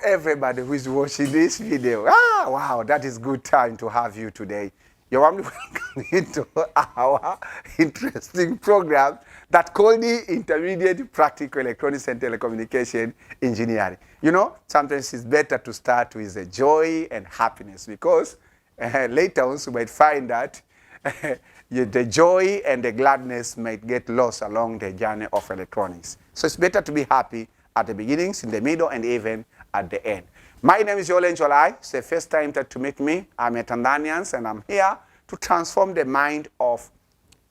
Everybody who is watching this video, wow, that is good time to have you today. You're warmly welcome into our interesting program that called the Intermediate Practical Electronics and Telecommunication Engineering. You know, sometimes it's better to start with the joy and happiness because later on you might find that the joy and the gladness might get lost along the journey of electronics. So it's better to be happy at the beginnings, in the middle, and even at the end. My name is Olenjolai. It's the first time to meet me. I'm a Tanzanian, and I'm here to transform the mind of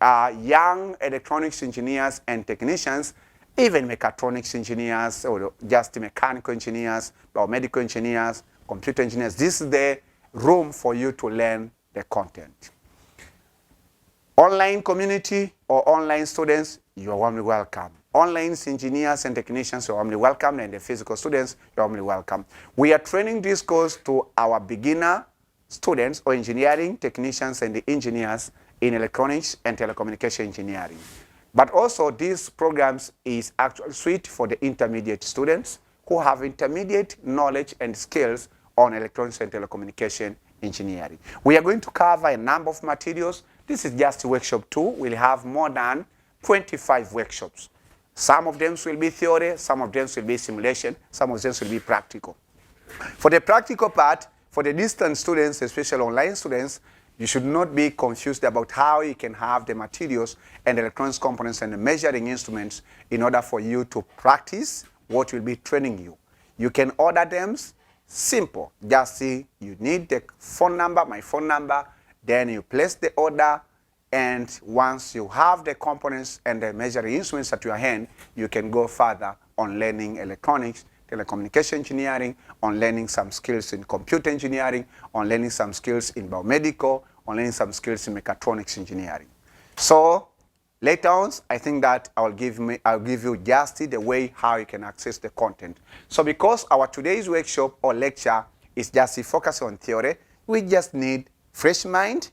young electronics engineers and technicians, even mechatronics engineers, or just mechanical engineers, biomedical engineers, computer engineers. This is the room for you to learn the content. Online community or online students, you're warmly welcome. Online engineers and technicians, you're warmly welcome, and the physical students, you're warmly welcome. We are training this course to our beginner students or engineering technicians and the engineers in electronics and telecommunication engineering. But also these programs is actually suited for the intermediate students who have intermediate knowledge and skills on electronics and telecommunication engineering. We are going to cover a number of materials. This is just workshop 2. We'll have more than 25 workshops. Some of them will be theory, some of them will be simulation, some of them will be practical. For the practical part, for the distant students, especially online students, you should not be confused about how you can have the materials and the electronics components and the measuring instruments in order for you to practice what will be training you. You can order them simple. Just see you need the phone number, my phone number, then you place the order. And once you have the components and the measuring instruments at your hand, you can go further on learning electronics, telecommunication engineering, on learning some skills in computer engineering, on learning some skills in biomedical, on learning some skills in mechatronics engineering. So later on, I think that I'll give you just the way how you can access the content. So because our today's workshop or lecture is just a focus on theory, we just need fresh mind,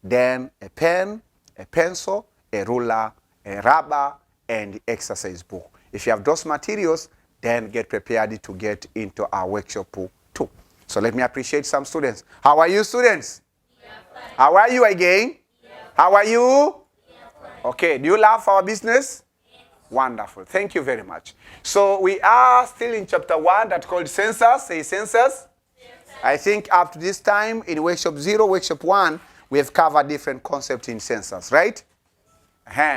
then a pen, a pencil, a ruler, a rubber, and the exercise book. If you have those materials, then get prepared to get into our workshop 2. So let me appreciate some students. How are you, students? Yeah, how are you again? Yeah. How are you? Yeah, okay, do you love our business? Yes. Wonderful, thank you very much. So we are still in chapter 1 that's called sensors. Say sensors. I think up to this time in workshop 0, workshop 1, we have covered different concepts in sensors, right?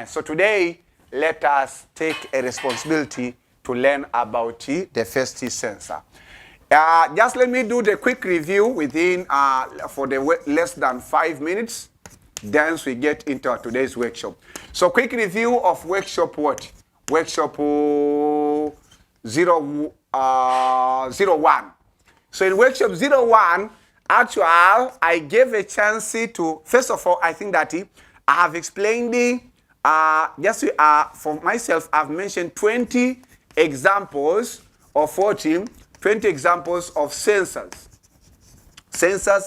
So today, let us take a responsibility to learn about the first sensor. Just let me do the quick review within, for the less than 5 minutes. Then we get into today's workshop. So quick review of workshop what? Workshop 01. So in workshop 01, actually, I gave a chance to, first of all, I think that I have explained for myself, I've mentioned 20 examples of 20 examples of sensors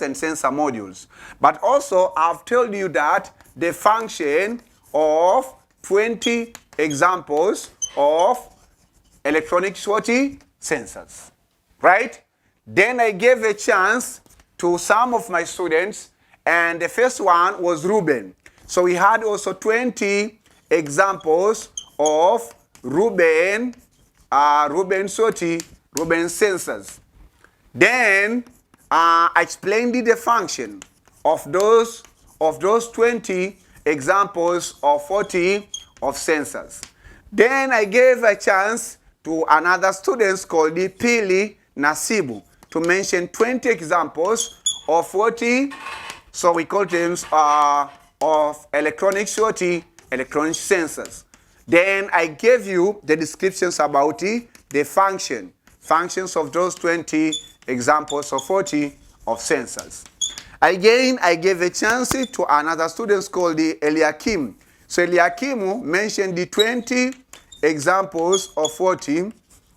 and sensor modules. But also, I've told you that the function of 20 examples of electronic sensors, right? Then I gave a chance to some of my students, and the first one was Ruben. So we had also 20 examples of Ruben sensors. Then I explained the function of those 20 examples of 40 of sensors. Then I gave a chance to another student called Pili Nasibu to mention 20 examples of 40, so we call them of electronic sensors. Then I gave you the descriptions about the functions of those 20 examples of 40 of sensors. Again, I gave a chance to another student called Eliakim. So Eliakim mentioned the 20 examples of 40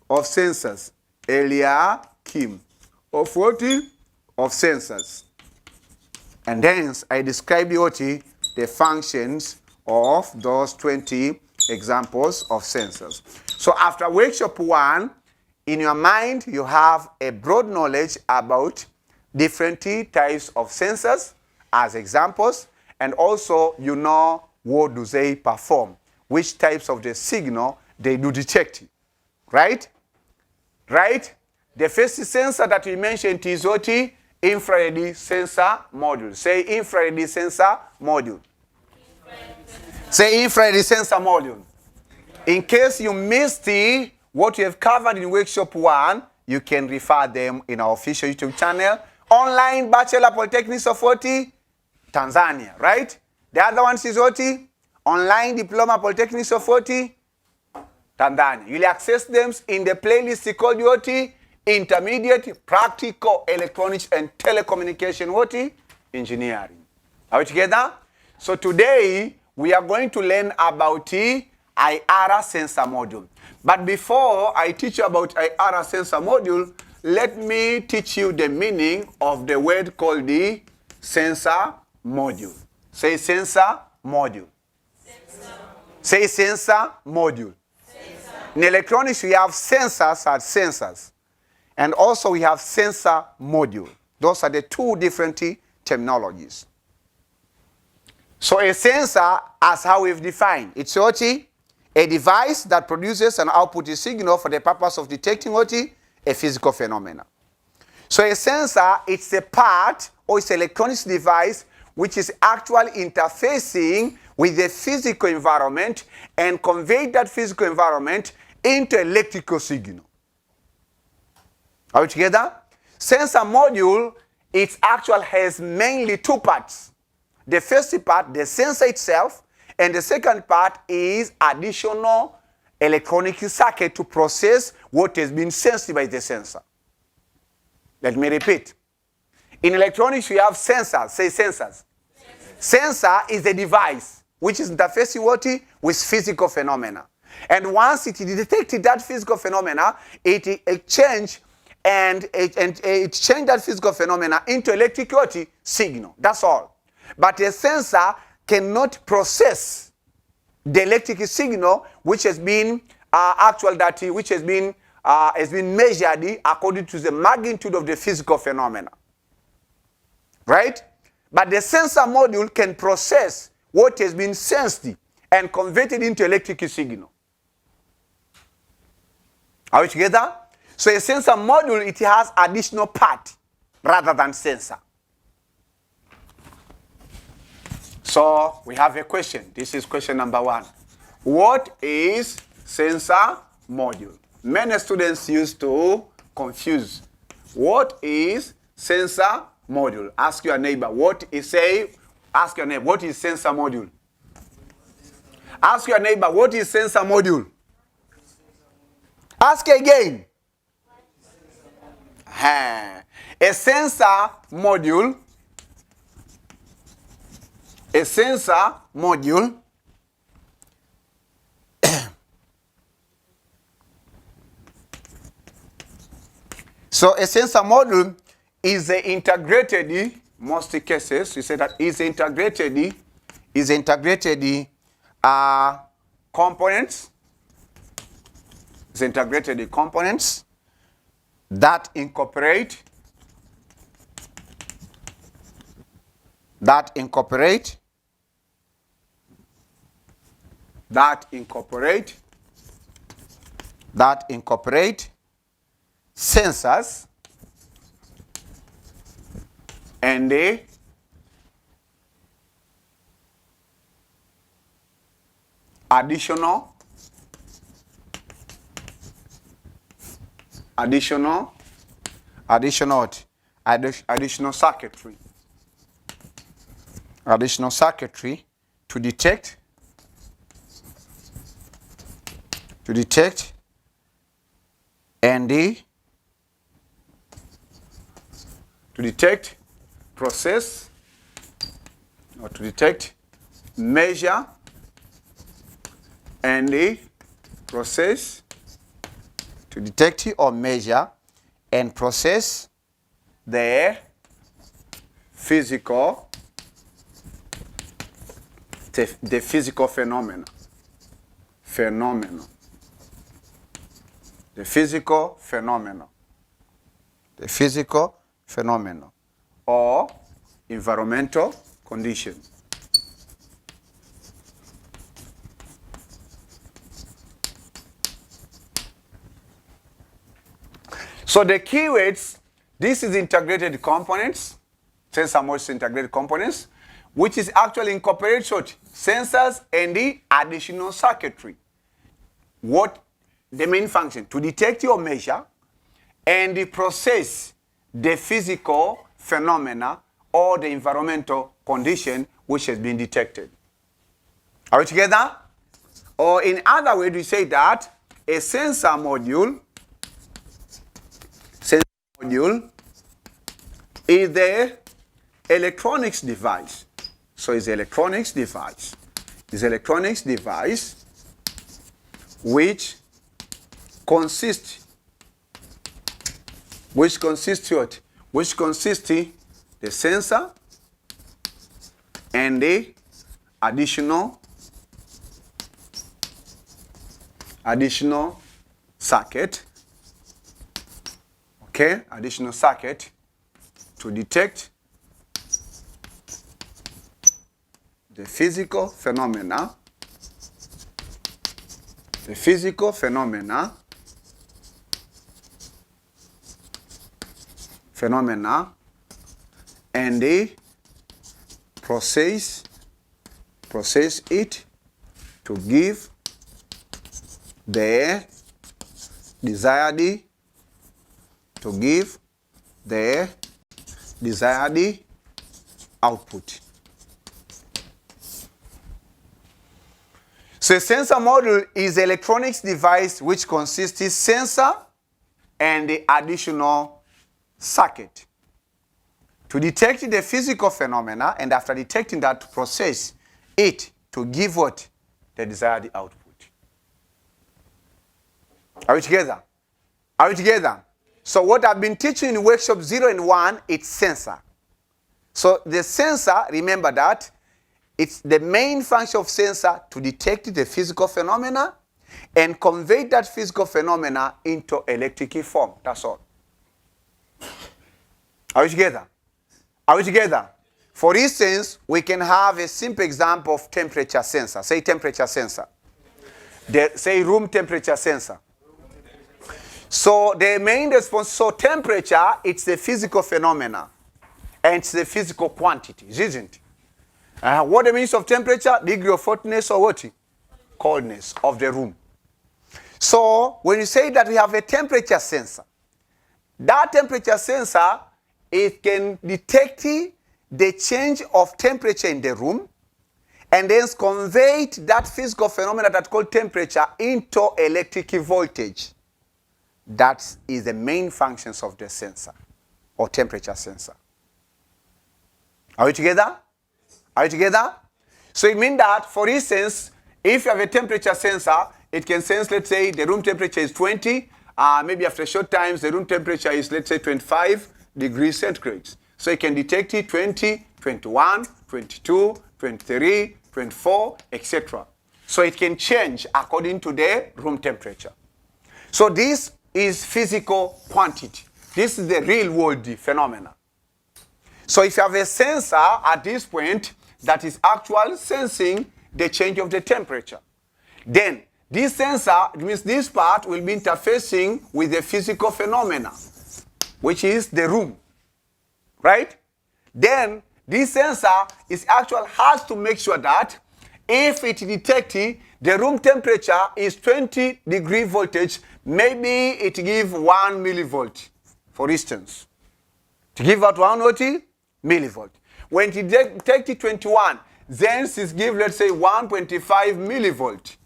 of sensors. Eliakim of 40 of sensors. And then I described the functions of those 20 examples of sensors. So after workshop 1, in your mind, you have a broad knowledge about different types of sensors as examples, and also you know what do they perform, which types of the signal they do detect, right? Right? The first sensor that we mentioned is what? Infrared sensor module. Say infrared sensor module. Say infrared sensor module. In case you missed what we have covered in workshop 1, you can refer them in our official YouTube channel. Online Bachelor Polytechnic of what? Tanzania, right? The other one is what? Online Diploma Polytechnic of what? Tanzania. You'll access them in the playlist called what? Intermediate Practical Electronics and Telecommunication what? Engineering. Are we together? So today we are going to learn about IR sensor module. But before I teach you about IR sensor module, let me teach you the meaning of the word called the sensor module. Say sensor module. Sensor. Say sensor module. Sensor. In electronics, we have sensors as sensors. And also we have sensor module. Those are the two different terminologies. So a sensor, as how we've defined, it's what? A device that produces and outputs a signal for the purpose of detecting what? A physical phenomena. So a sensor, it's a part or it's an electronics device which is actually interfacing with the physical environment and convey that physical environment into electrical signal. Are we together? Sensor module, it actually has mainly two parts. The first part, the sensor itself, and the second part is additional electronic circuit to process what has been sensed by the sensor. Let me repeat. In electronics, we have sensors. Say sensors. Sensor is a device which is interfacing what? With physical phenomena. And once it detected that physical phenomena, it changed that physical phenomena into electrical signal. That's all. But a sensor cannot process the electric signal which has been has been measured according to the magnitude of the physical phenomena. Right? But the sensor module can process what has been sensed and convert it into electric signal. Are we together? So a sensor module, it has additional part rather than sensor. So we have a question. This is question number 1. What is sensor module? Many students used to confuse. What is sensor module? Ask your neighbor. Ask your neighbor, what is sensor module? Ask your neighbor, what is sensor module? Ask again. A sensor module. A sensor module So a sensor module is a integrated, most cases, we say that is integrated components, is integrated components that incorporate sensors and the additional circuitry to detect process, or to detect, measure, and process, to detect or measure and process the physical phenomena. The physical phenomena or environmental conditions. So the keywords, this is integrated components, sensor modules integrated components, which is actually incorporates sensors and the additional circuitry. What the main function? To detect or measure and process the physical phenomena or the environmental condition which has been detected. Are we together? Or in other words, we say that a sensor module is the electronics device. So it's electronics device. It's electronics device which consists the sensor and the additional circuit. Okay, additional circuit to detect the physical phenomena, and they process it to give the desired output. So a sensor module is an electronics device which consists of sensor and the additional circuit to detect the physical phenomena, and after detecting that, to process it to give what? The desired output. Are we together? Are we together? So what I've been teaching in workshop 0 and 1, it's sensor. So the sensor, remember that, it's the main function of sensor to detect the physical phenomena and convey that physical phenomena into electrical form. That's all. Are we together? Are we together? For instance, we can have a simple example of temperature sensor. Say temperature sensor. Say room temperature sensor. So the main response, so temperature, it's the physical phenomena. And it's the physical quantity, isn't it? What the means of temperature? Degree of hotness or what? Coldness of the room. So when you say that we have a temperature sensor, that temperature sensor, it can detect the change of temperature in the room and then convey that physical phenomena that's called temperature into electric voltage. That is the main functions of the sensor or temperature sensor. Are we together? Are we together? So it means that, for instance, if you have a temperature sensor, it can sense, let's say, the room temperature is 20, maybe after short times, the room temperature is, let's say, 25 degrees centigrade. So it can detect it 20, 21, 22, 23, 24, etc. So it can change according to the room temperature. So this is physical quantity. This is the real world phenomena. So if you have a sensor at this point that is actually sensing the change of the temperature, then this sensor, it means this part will be interfacing with the physical phenomena, which is the room, right? Then this sensor is actually has to make sure that if it detects the room temperature is 20 degree voltage, maybe it give 1 millivolt, for instance. To give out 1 millivolt. When it detects 21, then it give, let's say, 1.5 millivolt.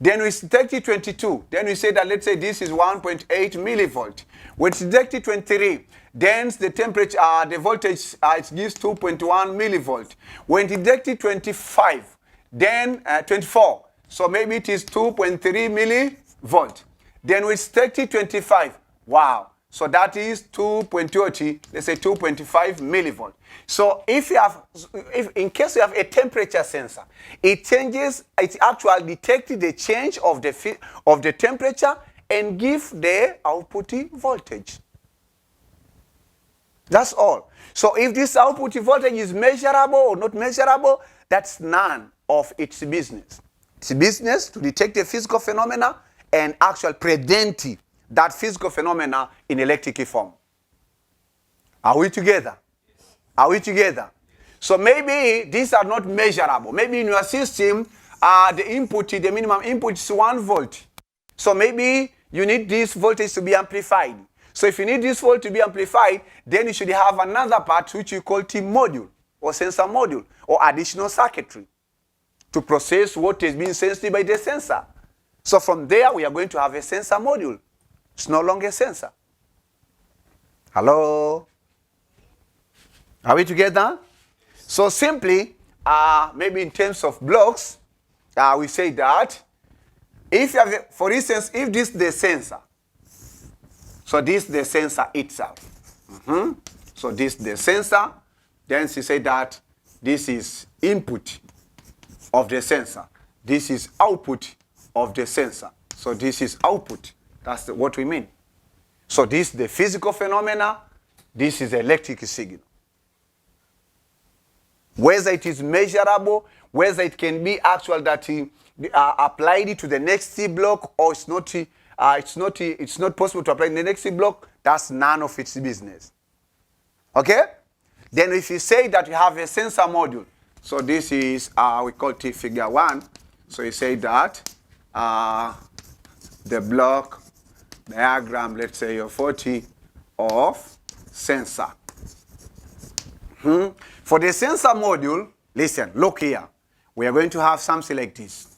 Then we detect 22. Then we say that, let's say, this is 1.8 millivolt. When it detects 23, then the temperature, the voltage, it gives 2.1 millivolt. When it detects 25, then 24. So maybe it is 2.3 millivolt. Then we detect 25. Wow. So that is 2.20, let's say 2.5 millivolt. So if you have, in case you have a temperature sensor, it changes, it actually detects the change of the temperature and give the output voltage. That's all. So if this output voltage is measurable or not measurable, that's none of its business. It's business to detect the physical phenomena and actually prevent that physical phenomena in electric form. Are we together? Are we together? So maybe these are not measurable. Maybe in your system, the input, the minimum input is 1 volt. So maybe you need this voltage to be amplified. So if you need this volt to be amplified, then you should have another part which you call T module or sensor module or additional circuitry to process what is being sensed by the sensor. So from there, we are going to have a sensor module. It's no longer a sensor. Hello? Are we together? So simply, maybe in terms of blocks, we say that if you have, for instance, if this is the sensor, so this is the sensor itself. So this is the sensor, then you say that this is input of the sensor. This is output of the sensor. So this is output. That's what we mean. So this is the physical phenomena. This is the electric signal. Whether it is measurable, whether it can be actual that applied to the next C block, or it's not possible to apply in the next C block, that's none of its business. Okay? Then if you say that you have a sensor module, so this is, we call it figure 1. So you say that the block diagram, let's say your 40 of sensor. For the sensor module, listen, look here. We are going to have something like this.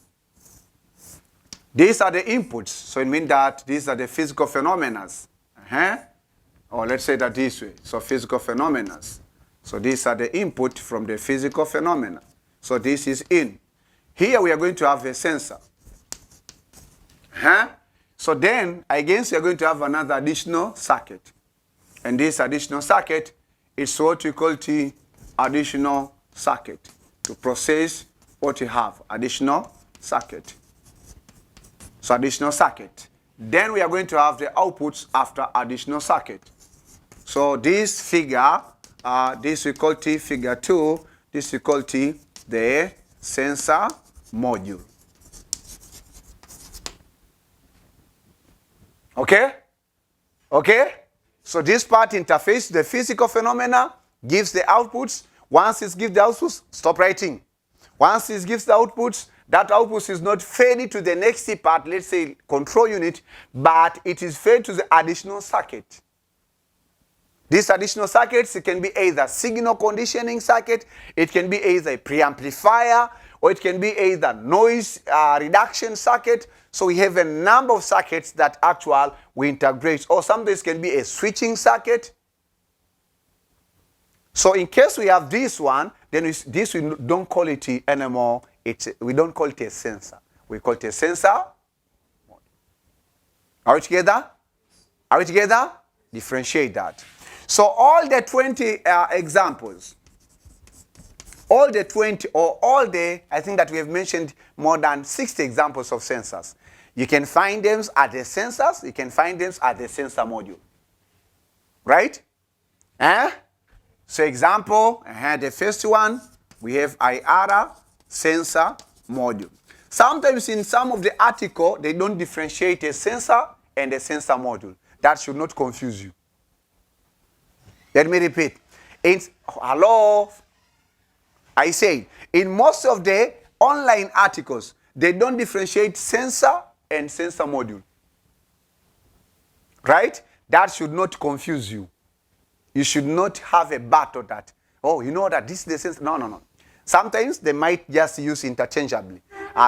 These are the inputs. So it means that these are the physical phenomena. Or let's say that this way. So physical phenomena. So these are the input from the physical phenomena. So this is in. Here we are going to have a sensor. So then, again, we are going to have another additional circuit. And this additional circuit is what we call the additional circuit. To process what you have, additional circuit. So additional circuit. Then we are going to have the outputs after additional circuit. So this figure, this we call T figure 2, this we call T the sensor module. Okay? Okay? So this part interface the physical phenomena, gives the outputs. Once it gives the outputs, stop writing. Once it gives the outputs, that output is not fed to the next part, let's say control unit, but it is fed to the additional circuit. These additional circuits, it can be either signal conditioning circuit, it can be either a preamplifier, or it can be either noise reduction circuit. So we have a number of circuits that actually we integrate, or sometimes can be a switching circuit. So in case we have this one, then this we don't call it anymore. We don't call it a sensor. We call it a sensor. Are we together? Are we together? Differentiate that. So all the 20 examples, all the 20 or all the, I think that we have mentioned more than 60 examples of sensors. You can find them at the sensors, you can find them at the sensor module. Right? So example, the first one, we have IR sensor module. Sometimes in some of the article, they don't differentiate a sensor and a sensor module. That should not confuse you. Let me repeat. Hello? I say, in most of the online articles, they don't differentiate sensor and sensor module. Right? That should not confuse you. You should not have a battle that, oh, you know that this is the sensor. No, no, no. Sometimes they might just use interchangeably.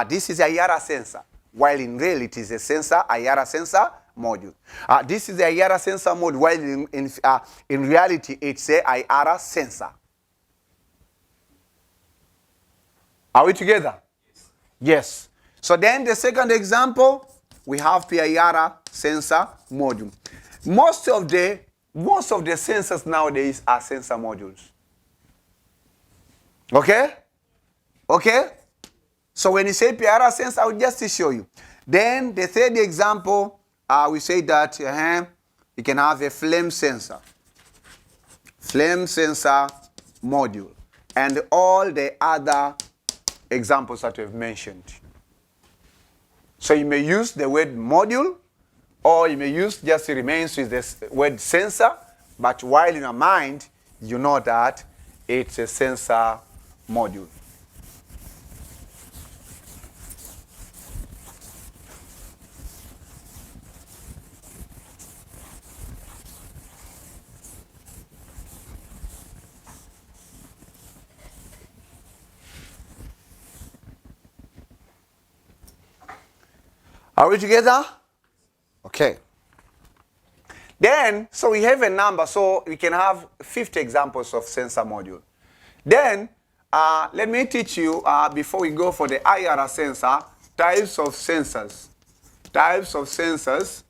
This is a IR sensor, while in reality it is a sensor, IR sensor module. This is a IR sensor module, while in reality it's a IR sensor. Are we together? Yes. So then the second example, we have PIR sensor module. Most of the sensors nowadays are sensor modules. Okay? Okay? So when you say PIR sensor, I will just show you. Then the third example, we say that you can have a flame sensor module, and all the other examples that we've mentioned. So you may use the word module, or you may use just remains with the word sensor, but while in your mind, you know that it's a sensor module. Are we together? Okay. Then, so we have a number, so we can have 50 examples of sensor module. Then, let me teach you, before we go for the IR sensor, types of sensors. Types of sensors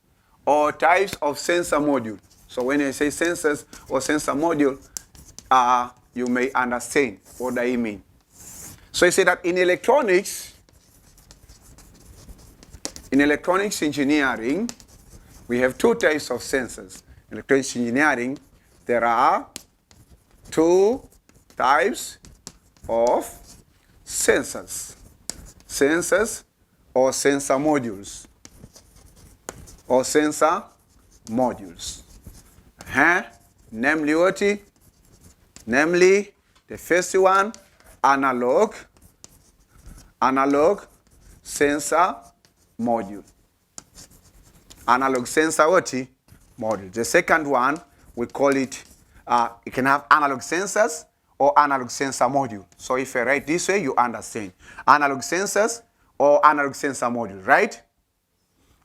or types of sensor module. So when I say sensors or sensor module, you may understand what I mean. So I say that in electronics engineering, we have two types of sensors. In electronics engineering, there are two types of sensors. Sensors or sensor modules. Or sensor modules. Namely what? Namely, the first one, analog sensor module. Analog sensor what? Module. The second one, we call it, you can have analog sensors or analog sensor module. So if I write this way, you understand. Analog sensors or analog sensor module, right?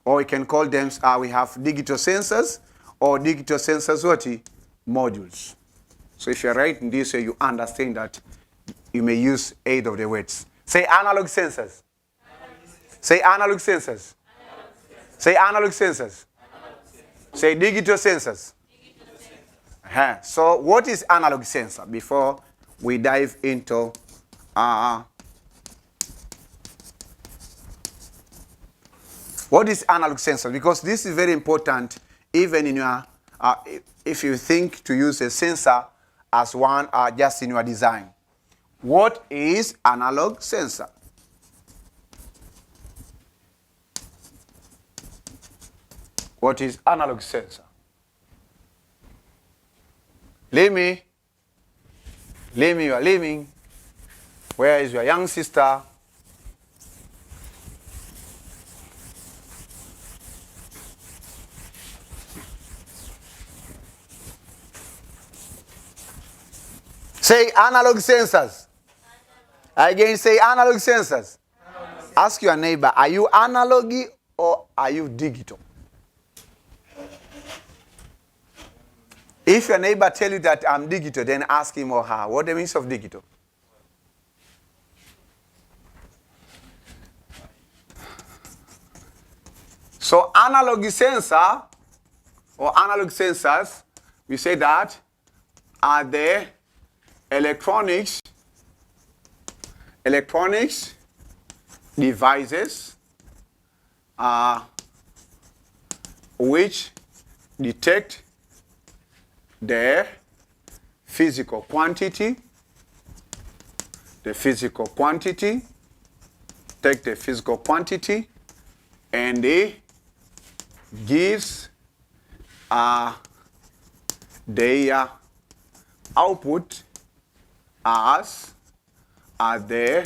Or we can call them, we have digital sensors or digital sensors what? Modules. So if you write in this way, you understand that you may use either of the words. Say analog sensors. Say analog sensors. Say analog sensors. Say digital sensors. So what is analog sensor? Before we dive into what is analog sensor? Because this is very important even in your, if you think to use a sensor as one just in your design. What is analog sensor? What is analog sensor? Lemi, you are leaving. Where is your young sister? Say analog sensors. Again, say analog sensors. Ask your neighbor, are you analog or are you digital? If your neighbor tell you that I'm digital, then ask him or her, what the means of digital? So So analog sensor or analog sensors, we say that are the electronics devices which detect the physical quantity, take the physical quantity, and they gives their output as a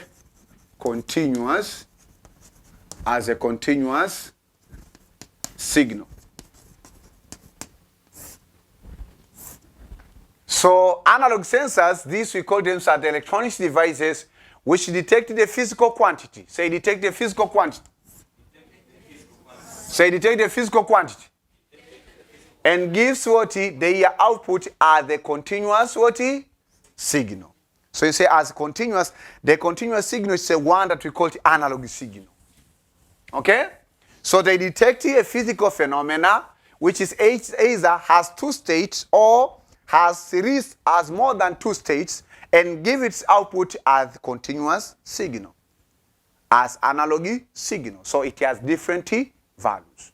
continuous signal. So analog sensors, these we call them are the electronics devices which detect the physical quantity. Say detect the physical quantity. Say detect the physical quantity. And gives what their output are the continuous what signal. So you say as continuous, the continuous signal is the one that we call the analog signal. Okay? So they detect a physical phenomena which is either has two states or has more than two states and give its output as continuous signal, as analog signal. So it has different values.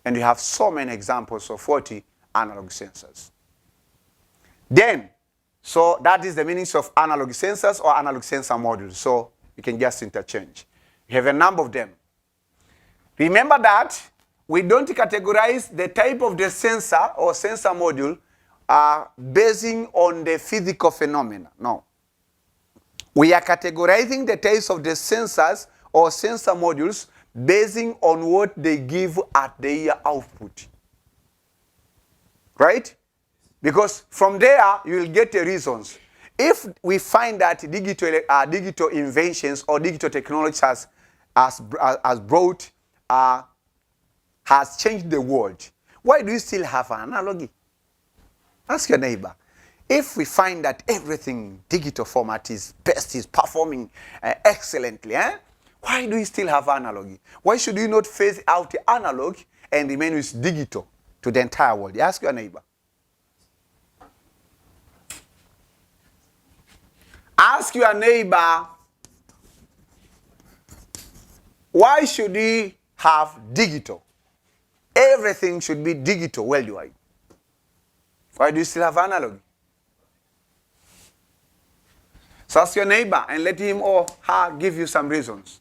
And you have so many examples of what analog sensors. Then, so that is the meanings of analog sensors or analog sensor modules. So you can just interchange. You have a number of them. Remember that we don't categorize the type of the sensor or sensor module basing on the physical phenomena. No. We are categorizing the types of the sensors or sensor modules basing on what they give at their output. Right? Because from there, you will get the reasons. If we find that digital inventions or digital technology has changed the world, why do you still have an analogy? Ask your neighbor. If we find that everything digital format is best, is performing excellently, why do you still have analogy? Why should you not phase out the analog and remain with digital to the entire world? Ask your neighbor. Ask your neighbor, why should we have digital? Everything should be digital worldwide. Why do you still have analog? So ask your neighbor and let him or her give you some reasons.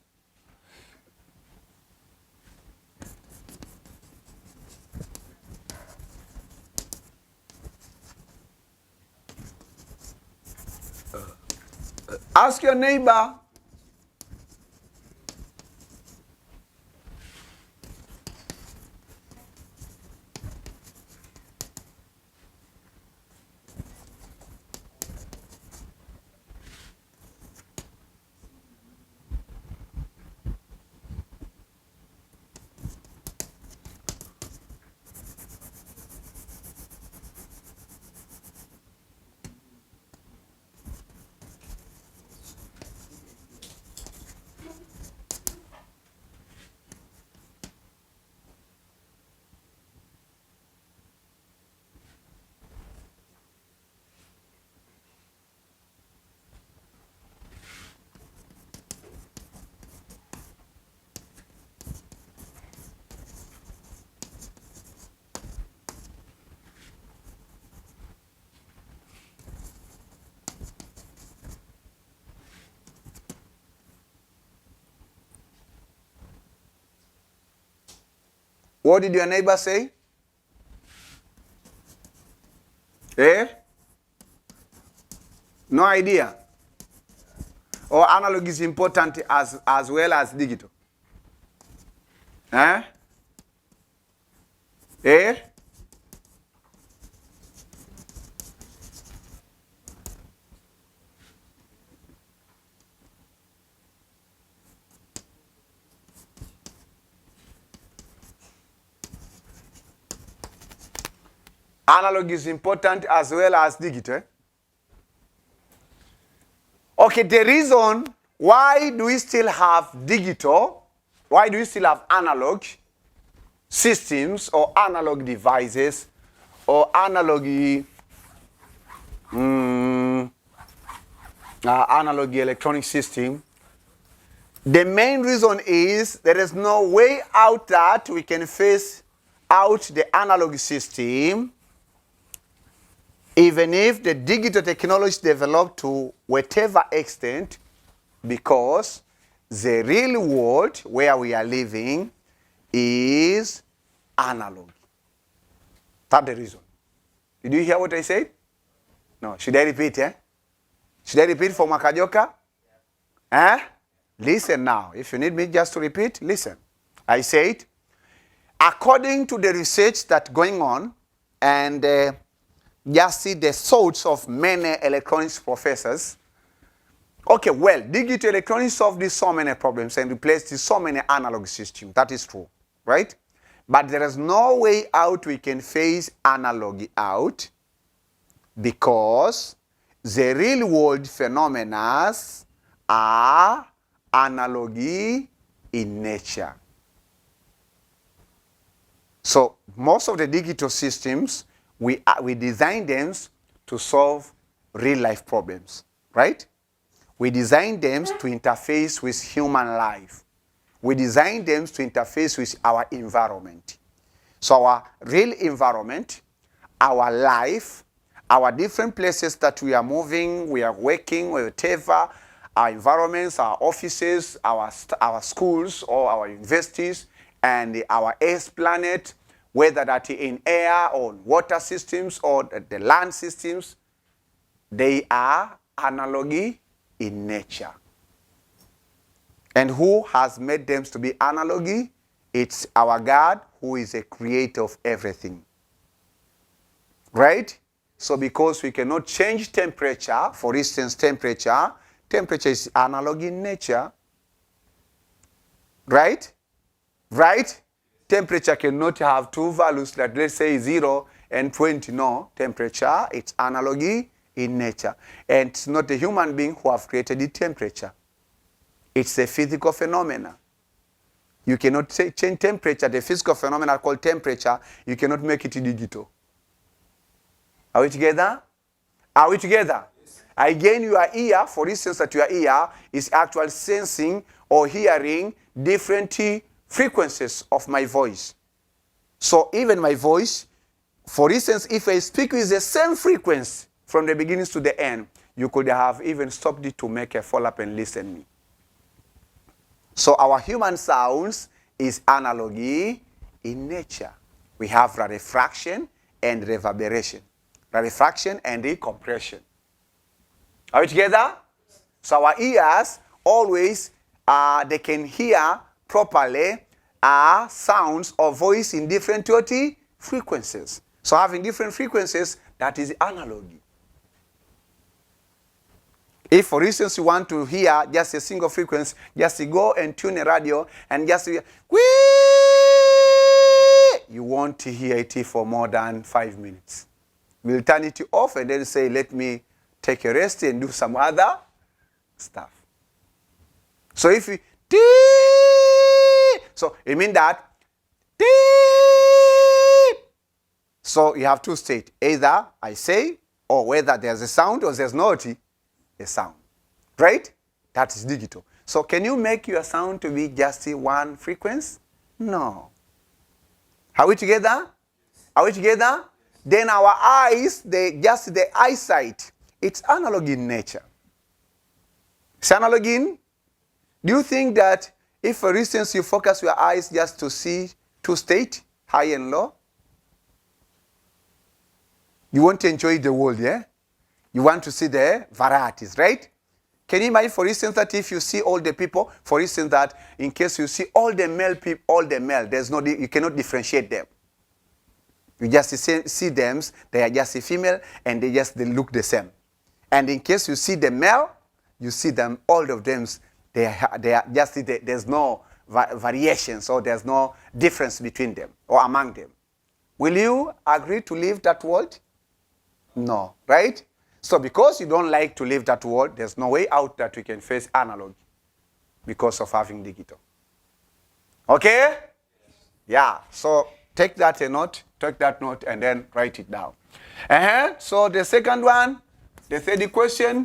Ask your neighbor. What did your neighbor say? Eh? No idea. Or analog is important as well as digital. Eh? Eh? Analog is important as well as digital. Okay, the reason why do we still have digital, why do we still have analog, systems or analog devices or analog electronic system, the main reason is there is no way out that we can phase out the analog system even if the digital technology developed to whatever extent, because the real world where we are living is analog. That's the reason. Did you hear what I said? No. Should I repeat, Should I repeat for Makajoka? Listen now. If you need me just to repeat, listen. I said, according to the research that's going on, and just see the thoughts of many electronics professors, okay, well, digital electronics solve these so many problems and replace these so many analog systems. That is true, right? But there is no way out we can phase analog out, because the real world phenomena are analog in nature. So most of the digital systems, we design them to solve real life problems, right? We design them to interface with human life. We design them to interface with our environment. So our real environment, our life, our different places that we are moving, we are working, whatever, our environments, our offices, our schools or our universities, and our earth planet, whether that in air or water systems or the land systems, they are analog in nature. And who has made them to be analog? It's our God, who is a creator of everything. Right? So because we cannot change temperature, for instance, temperature is analog in nature. Right? Right? Temperature cannot have two values, like let's say 0 and 20. No, temperature, it's analog in nature. And it's not a human being who have created the temperature. It's a physical phenomena. You cannot change temperature, the physical phenomena called temperature, you cannot make it digital. Are we together? Are we together? Yes. Again, your ear, for instance, that your ear is actually sensing or hearing different frequencies of my voice. So even my voice, for instance, if I speak with the same frequency from the beginning to the end, you could have even stopped it to make a follow-up and listen me. So our human sounds is analog in nature. We have rarefaction and reverberation. Rarefaction and decompression. Are we together? So our ears always, they can hear properly sounds or voice in different frequencies. So having different frequencies, that is analog. If, for instance, you want to hear just a single frequency, just go and tune a radio and just hear, whee! You won't hear it for more than 5 minutes. We'll turn it off and then say, let me take a rest and do some other stuff. So if you, so it means that, so you have two states. Either I say, or whether there's a sound or there's not a sound. Right? That is digital. So can you make your sound to be just one frequency? No. Are we together? Are we together? Then our eyes, just the eyesight, it's analog in nature. It's analog in. Do you think that if, for instance, you focus your eyes just to see two states, high and low, you won't enjoy the world, yeah? You want to see the varieties, right? Can you imagine, for instance, that if you see all the people, for instance, that in case you see all the male people, all the male, there's no, you cannot differentiate them. You just see them, they are just a female, and they look the same. And in case you see the male, you see them, all of them, they are just, there's no variations, or there's no difference between them or among them. Will you agree to leave that world? No, right? So because you don't like to live that world, there's no way out that we can face analog because of having digital. Okay? Yeah, so take that a note, take that note, and then write it down. So the second one, the third question,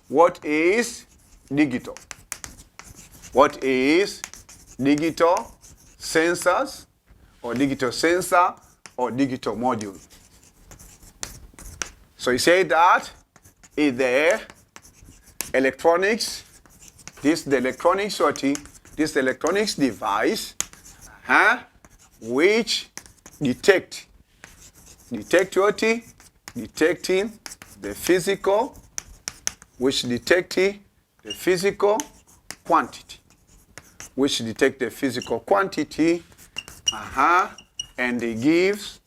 what is digital? What is digital sensors or digital sensor or digital module? So you say that is the electronics, this the electronics this electronics device which detecting the physical, which detecting the physical quantity, which detect the physical quantity, and it gives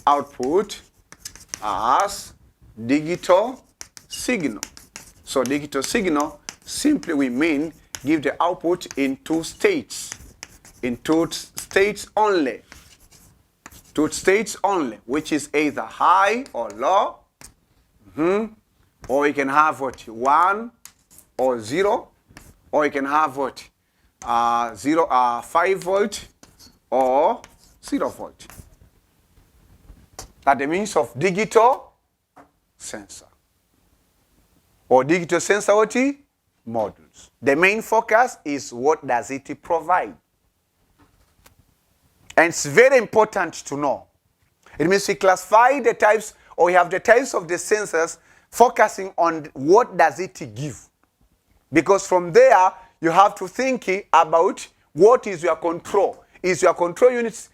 output as digital signal. So digital signal simply we mean give the output in two states only. Two states only, which is either high or low, or you can have what 1 or 0, or you can have what 5 volt or 0 volt. That the means of digital sensor or digital sensor modules. The main focus is what does it provide. And it's very important to know. It means we classify the types, or we have the types of the sensors focusing on what does it give. Because from there, you have to think about what is your control. Is your control units,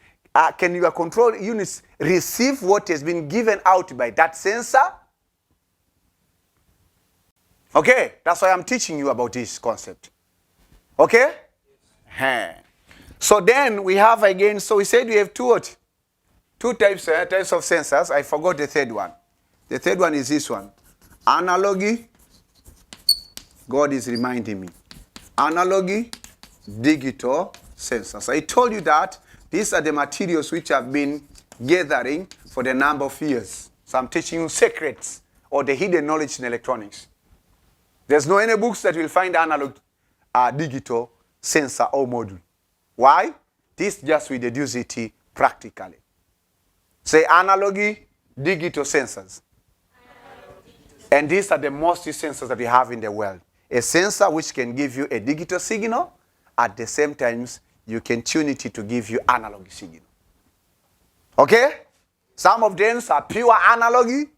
can your control units receive what has been given out by that sensor? Okay, that's why I'm teaching you about this concept. Okay? Yes. So then we have again, so we said we have two types of sensors. I forgot the third one. The third one is this one. Analog, God is reminding me. Analog, digital sensors. I told you that these are the materials which have been gathering for the number of years. So I'm teaching you secrets or the hidden knowledge in electronics. There's no any books that will find analog digital sensor or module. Why? This just we deduce it practically. Say analog digital sensors. And these are the most sensors that we have in the world. A sensor which can give you a digital signal, at the same time you can tune it to give you analog signal. Okay? Some of them are pure analog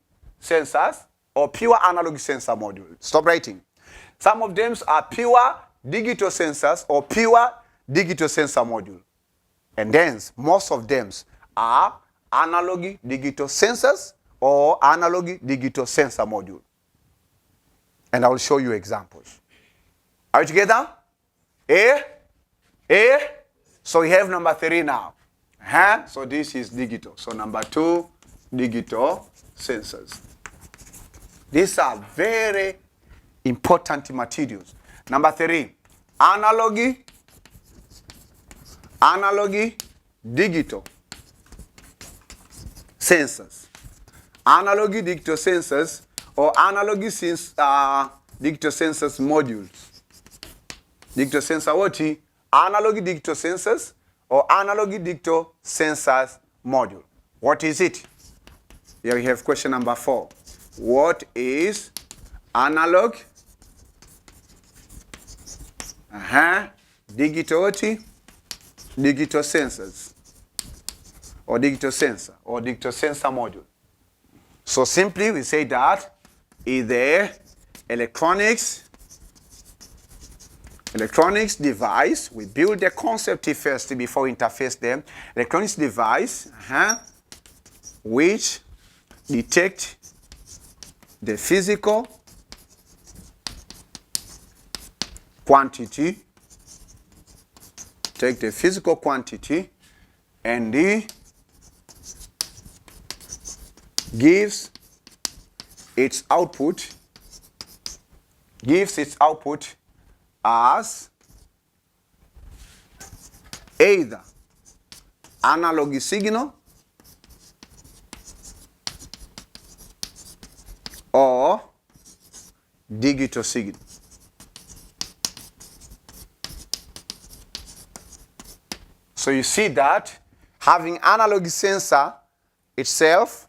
sensors or pure analog sensor module. Stop writing. Some of them are pure digital sensors or pure digital sensor module. And then most of them are analog digital sensors or analog digital sensor module. And I will show you examples. Are you together? So we have number 3 now. So this is digital. So number 2, digital sensors. These are very important materials. Number 3, analog digital sensors. Analog digital sensors or analog digital sensors modules. Digital sensor what? Analog digital sensors or analog digital sensors module. What is it? Here we have question number 4. What is analog digital sensors or digital sensor or digital sensor module? So simply we say that is the electronics device. We build the concept first before we interface them. Electronics device which detect the physical quantity, take the physical quantity and gives its output as either analog signal or digital signal. So you see that having analog sensor itself,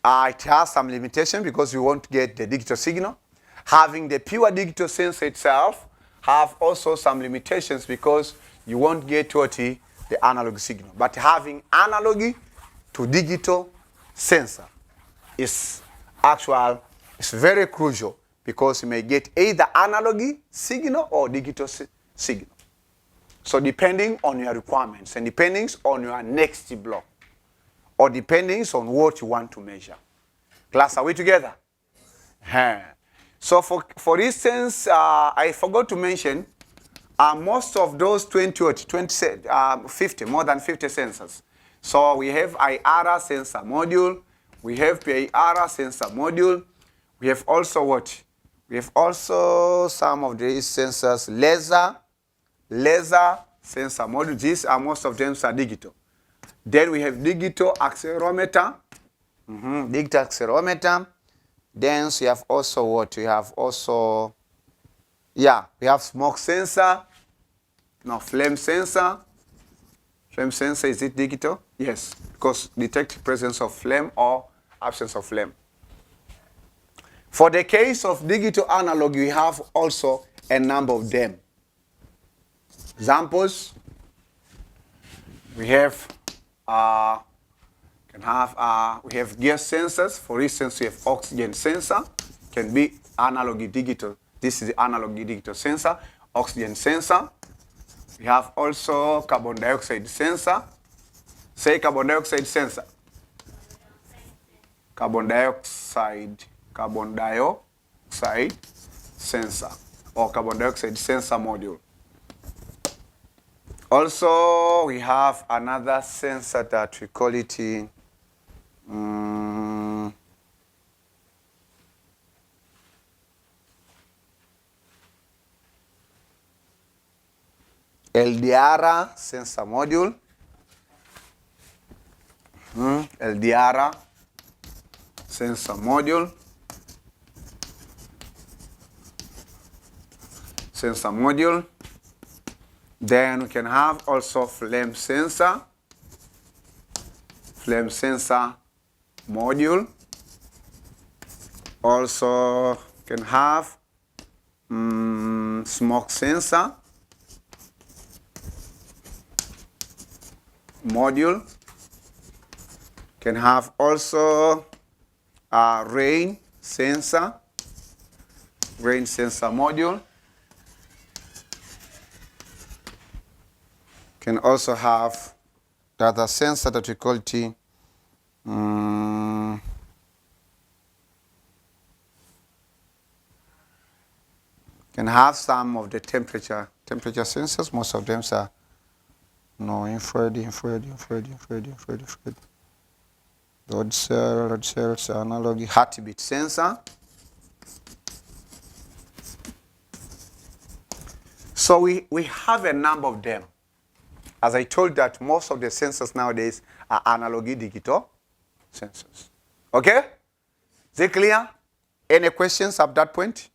it has some limitation because you won't get the digital signal. Having the pure digital sensor itself have also some limitations because you won't get what the analog signal. But having analog to digital sensor is actual, it's very crucial because you may get either analog signal or digital signal. So depending on your requirements and depending on your next block or depending on what you want to measure. Class, are we together? So for instance, I forgot to mention most of those 50, more than 50 sensors. So we have IR sensor module, we have PIR sensor module, we have also what? We have also some of these sensors, laser sensor module. These are most of them are digital. Then we have digital accelerometer, digital accelerometer. Then we have also what? We have also, we have smoke sensor, no, flame sensor. Flame sensor, is it digital? Yes, because detect presence of flame or absence of flame. For the case of digital analog, we have also a number of them. Examples, we have we have gas sensors. For instance, we have oxygen sensor, can be analog digital. This is the analog digital sensor, oxygen sensor. We have also carbon dioxide sensor. Say carbon dioxide sensor. Carbon dioxide sensor or carbon dioxide sensor module. Also, we have another sensor that we call it LDR sensor module. LDR sensor module. Sensor module. Then we can have also flame sensor module. Also can have smoke sensor module. Can have also rain sensor module. Can also have the other sensor that we call can have some of the temperature sensors. Most of them are infrared. Load cells, analog, heartbeat sensor. So we have a number of them. As I told that most of the sensors nowadays are analog digital sensors. Okay? Is it clear? Any questions at that point?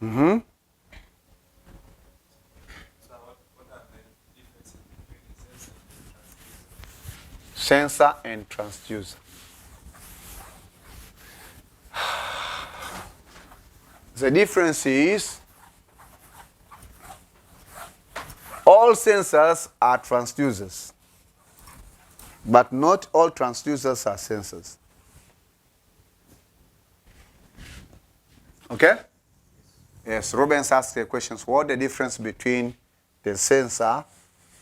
So what are the differences between sensor and transducer? The difference is all sensors are transducers, but not all transducers are sensors. Okay? Yes, Rubens asked the questions, what the difference between the sensor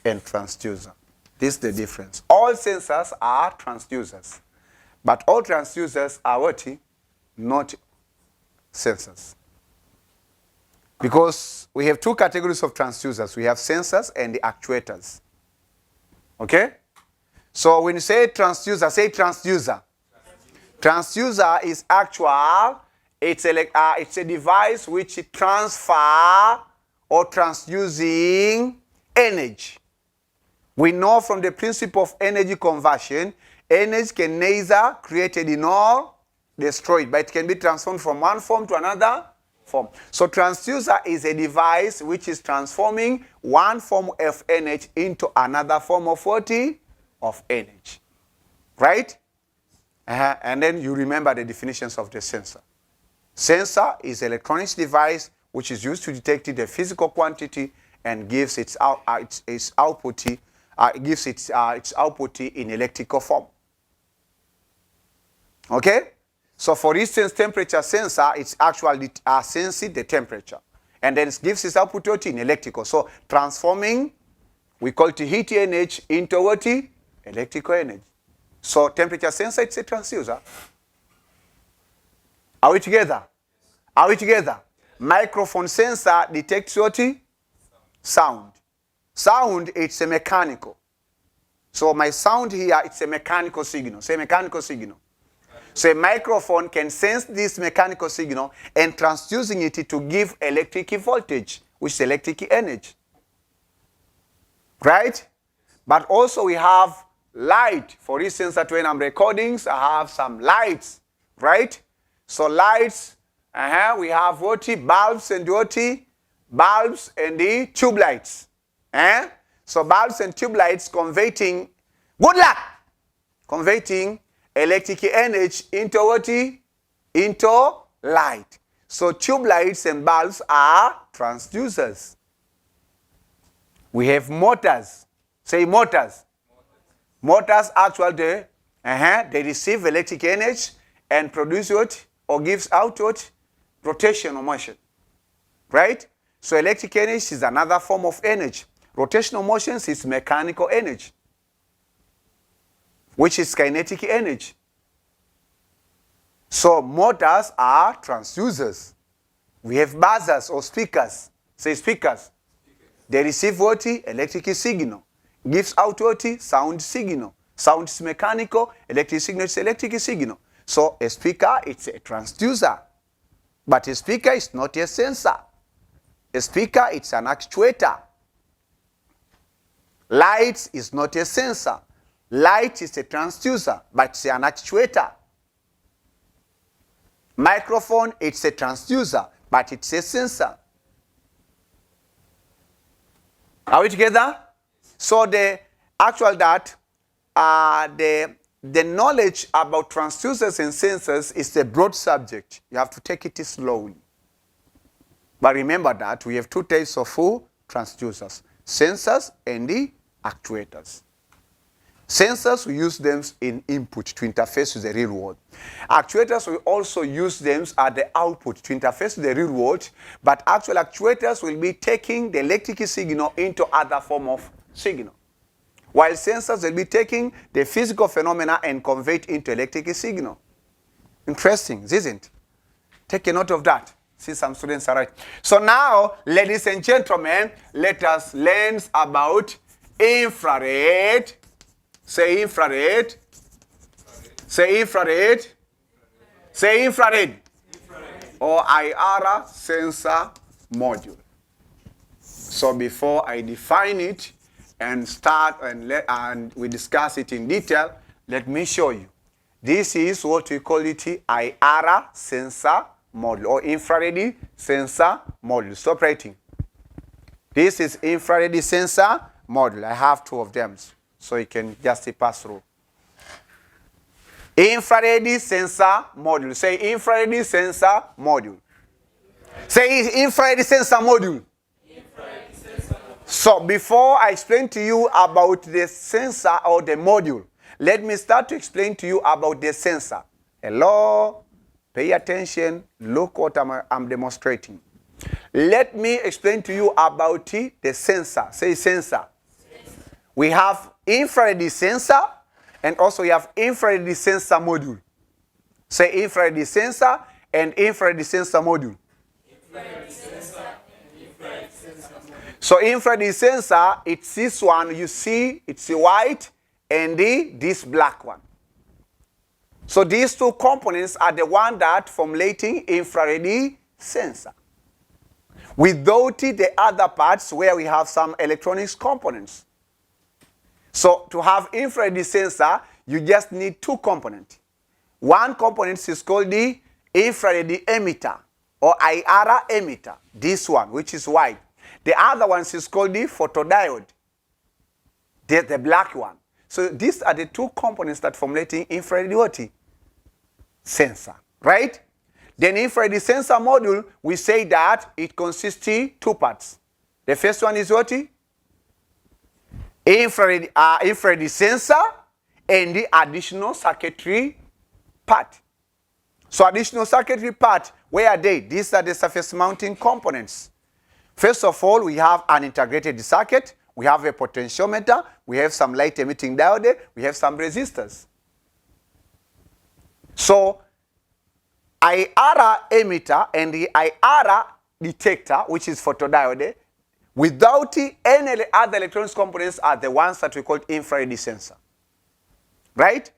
and transducer? This is the difference. All sensors are transducers, but all transducers are what? Not sensors. Because we have two categories of transducers. We have sensors and the actuators. Okay? So when you say transducer, say transducer. Transducer is actual. It's a device which transfer or transducing energy. We know from the principle of energy conversion, energy can neither created nor destroyed, but it can be transformed from one form to another form. So transducer is a device which is transforming one form of energy into another form of what? Of energy. Right? And then you remember the definitions of the sensor. Sensor is an electronics device which is used to detect the physical quantity and gives its output in electrical form. Okay? So for instance, temperature sensor, it's actually sensing the temperature. And then it gives its output in electrical. So transforming, we call it heat energy into what? Electrical energy. So temperature sensor, it's a transducer. Are we together? Are we together? Microphone sensor detects what? Sound. Sound, it's a mechanical. So my sound here, it's a mechanical signal. Say mechanical signal. So a microphone can sense this mechanical signal and transducing it to give electric voltage, which is electric energy. Right? But also we have light. For instance, that when I'm recording, I have some lights. Right? So lights, we have what? Bulbs and what? Bulbs and the tube lights. So bulbs and tube lights converting, good luck! Converting electric energy into what? Into light. So tube lights and bulbs are transducers. We have motors. Say motors. Motors actually, they receive electric energy and produce what? Or gives out what? Rotational motion. Right? So electric energy is another form of energy. Rotational motion is mechanical energy, which is kinetic energy. So motors are transducers. We have buzzers or speakers. Say speakers. They receive what? Electric signal. Gives out what? Sound signal. Sound is mechanical. Electric signal is electric signal. So a speaker, it's a transducer. But a speaker is not a sensor. A speaker, it's an actuator. Light is not a sensor. Light is a transducer, but it's an actuator. Microphone, it's a transducer, but it's a sensor. Are we together? So the knowledge about transducers and sensors is a broad subject. You have to take it slowly. But remember that we have two types of transducers, sensors and the actuators. Sensors, we use them in input to interface with the real world. Actuators, we also use them at the output to interface with the real world, but actual actuators will be taking the electric signal into other form of signal, while sensors will be taking the physical phenomena and convert into electric signal. Interesting, isn't it? Take a note of that. See, some students are right. So now, ladies and gentlemen, let us learn about infrared. Say infrared. Say infrared. Say infrared. Or IR sensor module. So before I define it and start and we discuss it in detail, let me show you. This is what we call it IR sensor module or infrared sensor module. Stop writing. This is infrared sensor module. I have two of them, so you can just pass through. Infrared sensor module. Say infrared sensor module. Say infrared sensor module. Infrared sensor module. So before I explain to you about the sensor or the module, let me start to explain to you about the sensor. Hello? Pay attention. Look what I'm demonstrating. Let me explain to you about the sensor. Say sensor. We have infrared sensor and also we have infrared sensor module. Say infrared sensor and infrared sensor module. Infrared sensor and infrared sensor module. So infrared sensor, it's this one. You see, it's white and this black one. So these two components are the one that formulating infrared sensor. Without the other parts where we have some electronics components. So to have infrared sensor, you just need two components. One component is called the infrared emitter or IR emitter. This one, which is white. The other one is called the photodiode. The black one. So these are the two components that formulating infrared what? Sensor, right? Then infrared sensor module, we say that it consists of two parts. The first one is what? Infrared sensor and the additional circuitry part. So additional circuitry part, where are they? These are the surface mounting components. First of all, we have an integrated circuit. We have a potentiometer. We have some light emitting diode. We have some resistors. So IR emitter and the IR detector, which is photodiode, without any other electronics components, are the ones that we call infrared sensor. Right?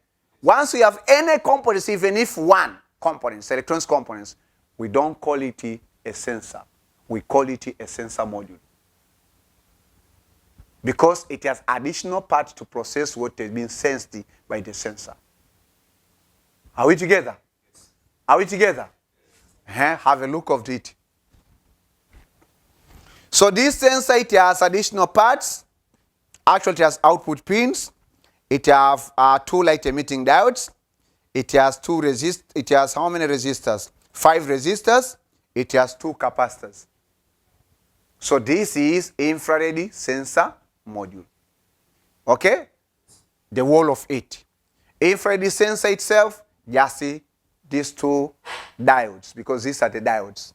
Once we have any components, even if one components, electronics components, we don't call it a sensor. We call it a sensor module. Because it has additional parts to process what has been sensed by the sensor. Are we together? Yes. Are we together? Yes. Have a look of it. So this sensor, it has additional parts. Actually, it has output pins. It has two light emitting diodes. It has it has how many resistors? 5 resistors. It has 2 capacitors. So this is infrared sensor module. Okay? The whole of it. Infrared sensor itself, just see these 2 diodes, because these are the diodes.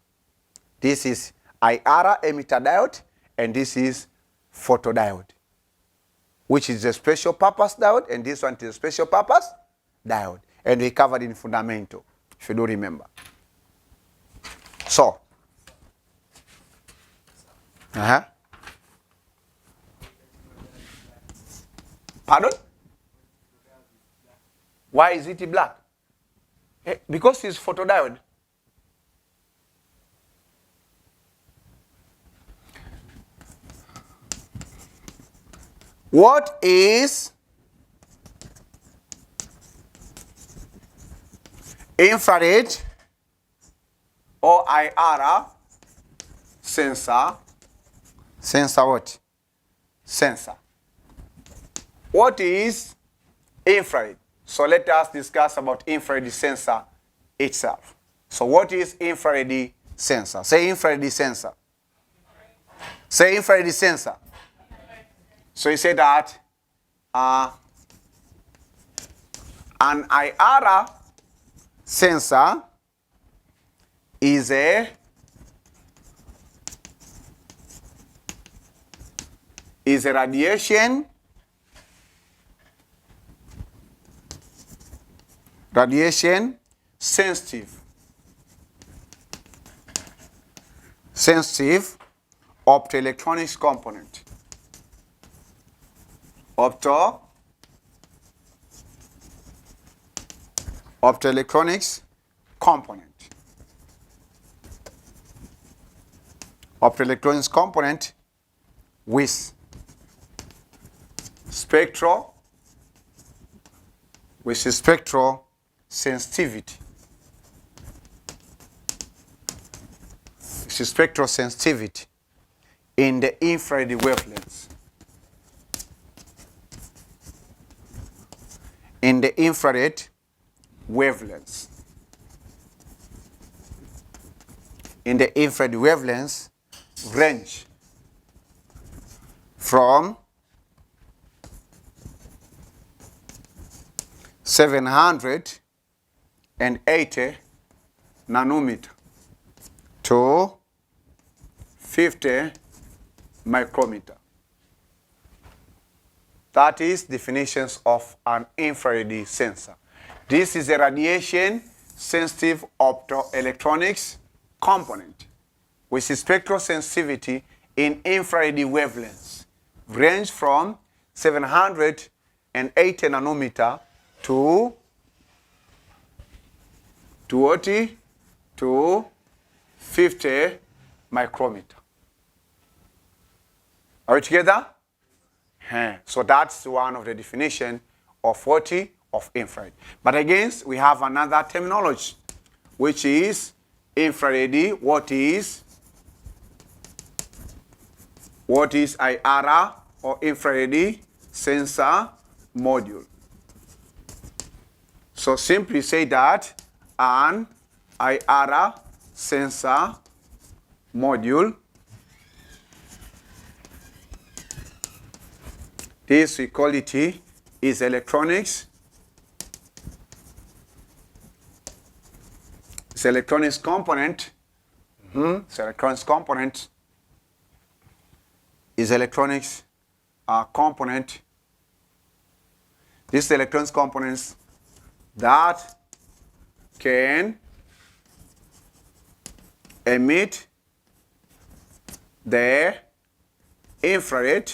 This is IR emitter diode, and this is photodiode, which is a special purpose diode, and this one is a special purpose diode. And we covered in fundamental, if you do remember. So, Pardon? Why is it black? Because it's photodiode. What is infrared or IR sensor? Sensor what? Sensor. What is infrared? So let us discuss about infrared sensor itself. So what is infrared sensor? Say infrared sensor. Say infrared sensor. So you say that an IR sensor is a radiation sensitive optoelectronics component. Optoelectronics component. Optoelectronics component with spectral sensitivity. Spectral sensitivity in the infrared wavelengths. In the infrared wavelengths. In the infrared wavelengths range from 780 nanometer to 50 micrometer. That is definitions of an infrared sensor. This is a radiation sensitive optoelectronics component with spectral sensitivity in infrared wavelengths range from 780 nanometer to 50 micrometer. Are we together? So that's one of the definition of of infrared. But again, we have another terminology, which is infrared, what is IR or infrared sensor module. So simply say that an IR sensor module, this we call it is electronics. It's electronics component. It's electronics component. Is electronics component. This is electronics components that can emit the infrared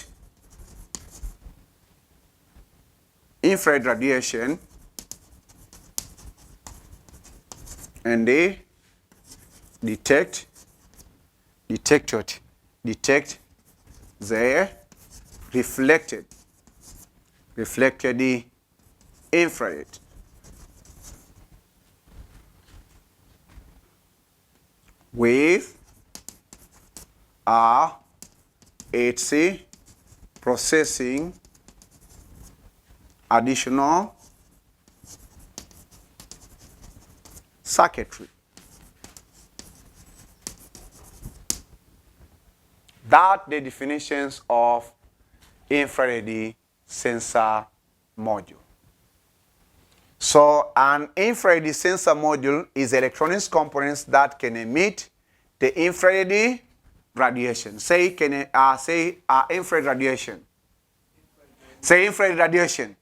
radiation and they detect the reflected infrared. With a HC processing additional circuitry. That the definitions of infrared sensor module. So an infrared sensor module is electronics components that can emit the infrared radiation. Say infrared radiation. Say infrared radiation.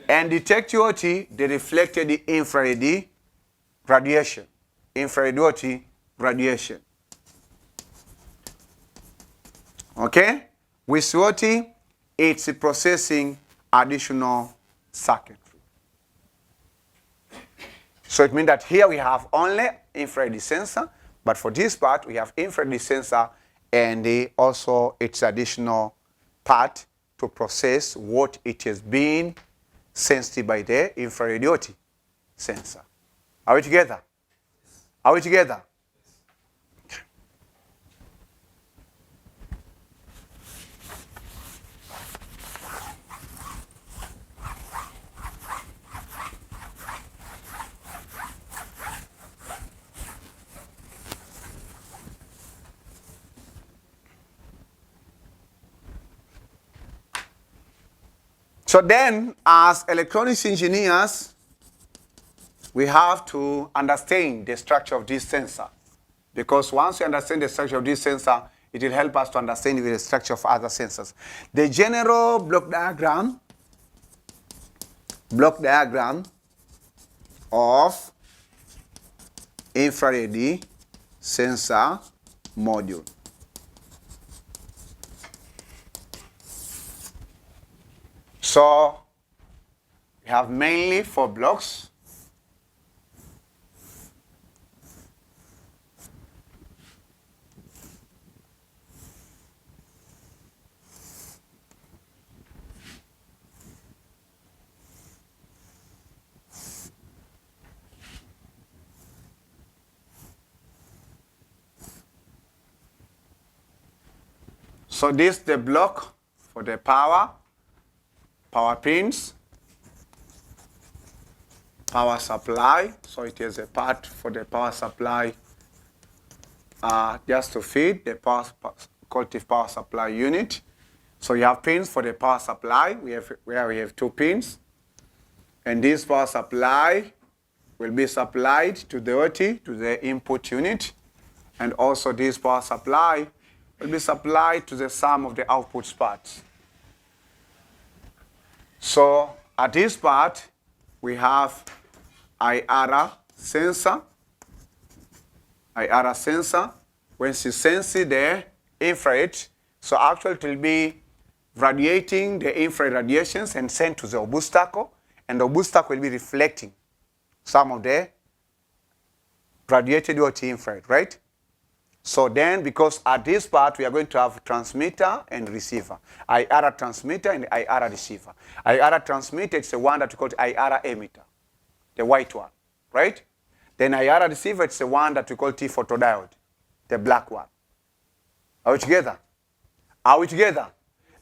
And detect the reflected infrared radiation. Infrared radiation. Okay? With what? It's processing additional circuitry. So it means that here we have only infrared sensor, but for this part we have infrared sensor and also its additional part to process what it is being sensed by the infrared sensor. Are we together? Are we together? So then, as electronics engineers, we have to understand the structure of this sensor. Because once we understand the structure of this sensor, it will help us to understand the structure of other sensors. The general block diagram of infrared sensor module. So we have mainly 4 blocks. So this is the block for the power pins, power supply. So it is a part for the power supply just to feed the collective power supply unit. So you have pins for the power supply. We have 2 pins. And this power supply will be supplied to the input unit. And also this power supply will be supplied to the sum of the output parts. So at this part, we have IR sensor. IR sensor, when she senses the infrared, so actually it will be radiating the infrared radiations and sent to the obstacle, and the obstacle will be reflecting some of the radiated infrared, right? So then, because at this part, we are going to have transmitter and receiver. IR transmitter and IR receiver. IR transmitter is the one that we call IR emitter, the white one, right? Then IR receiver, it's the one that we call T photodiode, the black one. Are we together? Are we together?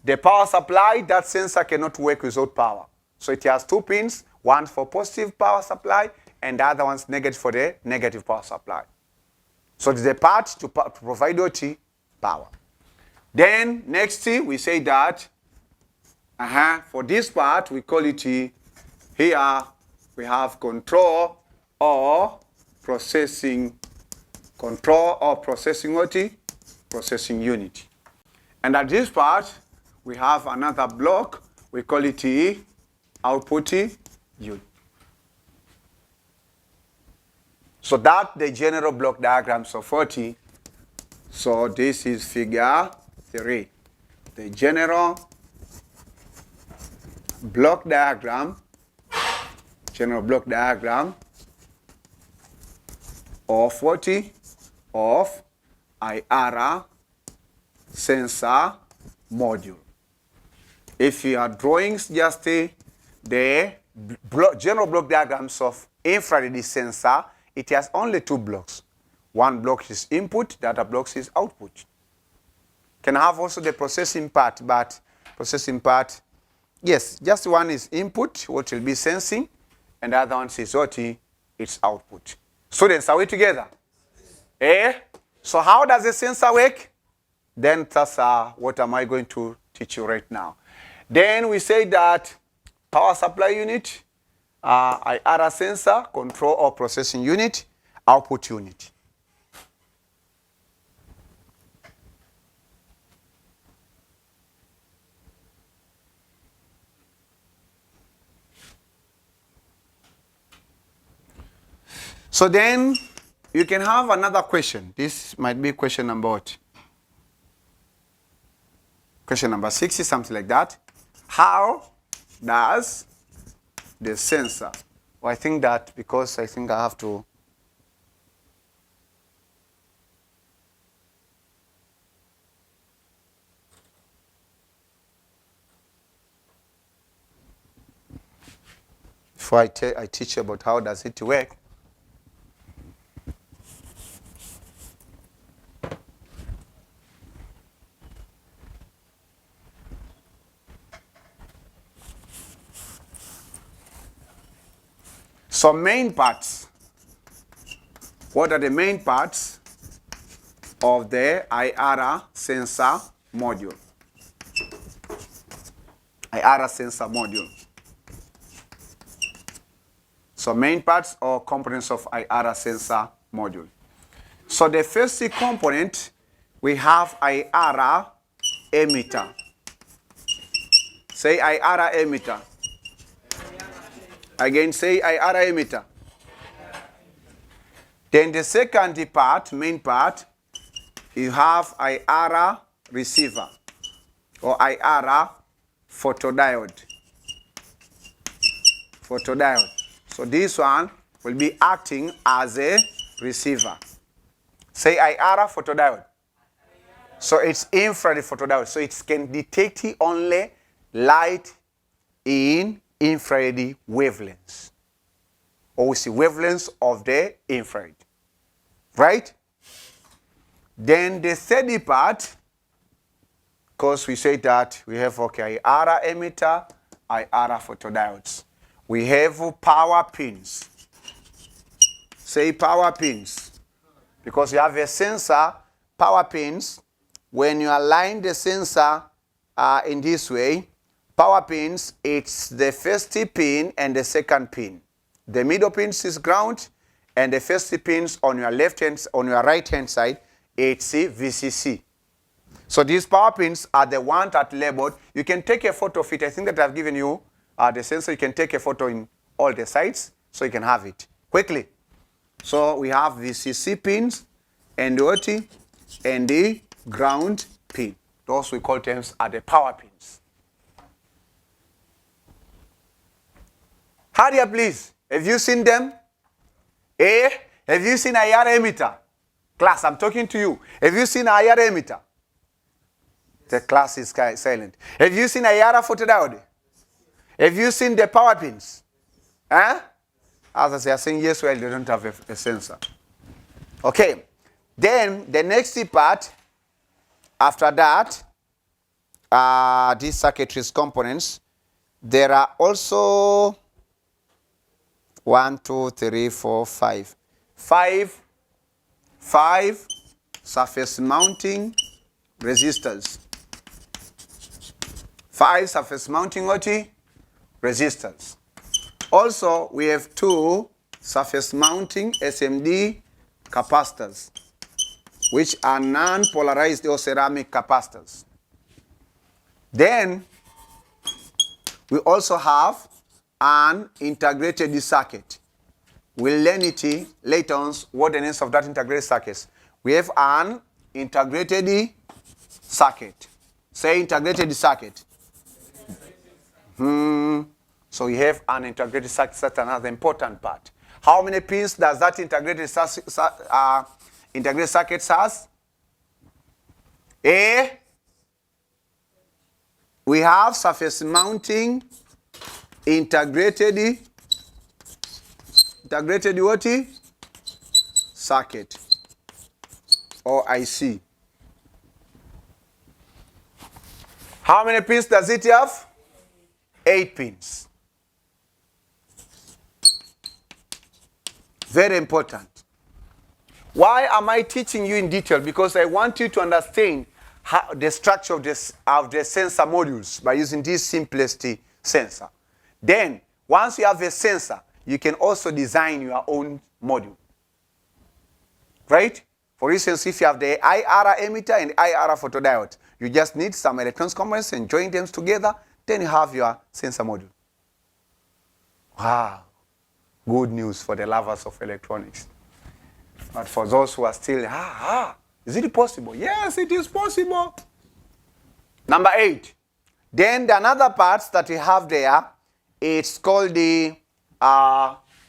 The power supply, that sensor cannot work without power. So it has two pins, one for positive power supply and the other one's negative for the negative power supply. So it's the part to provide OT power. Then next we say that for this part we call it here we have control or processing OT, processing unit. And at this part we have another block, we call it output unit. So that the general block diagrams of OT. So this is figure 3. The general block diagram, of OT of IR sensor module. If you are drawing just the general block diagrams of infrared sensor, it has only two blocks. One block is input, the other block is output. Can have also the processing part, but processing part, yes, just one is input, what will be sensing, and the other one is OT, it's output. Students, are we together? So how does the sensor work? Then that's what am I going to teach you right now. Then we say that power supply unit, IR sensor, control or processing unit, output unit. So then you can have another question. This might be question number what? Question number 60, something like that. How does the sensor, well, I think that because I think I have to, before I teach you about how does it work. So main parts. What are the main parts of the IR sensor module? IR sensor module. So main parts or components of IR sensor module. So the first component, we have IR emitter. Say IR emitter. Again, say IR emitter. Then the second part, main part, you have IR receiver or IR photodiode. So this one will be acting as a receiver. Say IR photodiode. So it's infrared photodiode. So it can detect only light in infrared wavelengths, or we see wavelengths of the infrared, right? Then the third part, because we say that we have IR emitter, IR photodiodes. We have power pins. Say power pins. Because you have a sensor, power pins. When you align the sensor in this way, power pins, it's the first pin and the second pin. The middle pins is ground, and the first pins on your right hand side, it's VCC. So these power pins are the ones that labeled. You can take a photo of it. I think that I've given you the sensor. You can take a photo in all the sites, so you can have it quickly. So we have VCC pins, and OT, and the ground pin. Those we call terms are the power pins. Hurry up, please. Have you seen them? Have you seen IR emitter? Class, I'm talking to you. Have you seen IR emitter? The class is silent. Have you seen IR photodiode? Have you seen the power pins? Others are saying yes, well, they don't have a sensor. Okay. Then the next part, after that, these circuitry components, there are also 1, 2, 3, 4, 5. Five surface mounting resistors. 5 surface mounting resistors. Also, we have 2 surface mounting SMD capacitors, which are non-polarized or ceramic capacitors. Then, we also have an integrated circuit. We'll learn it later on what the names of that integrated circuits. We have an integrated circuit. Say integrated circuit. So we have an integrated circuit. That's another important part. How many pins does that integrated circuit has? We have surface mounting integrated what? Circuit or IC. How many pins does it have? 8 pins. Very important. Why am I teaching you in detail? Because I want you to understand how the structure of the sensor modules by using this simplest sensor. Then, once you have a sensor, you can also design your own module. Right? For instance, if you have the IR emitter and IR photodiode, you just need some electronics components and join them together, then you have your sensor module. Wow. Good news for the lovers of electronics. But for those who are still, is it possible? Yes, it is possible. Number 8. Then the another parts that we have there, it's called the,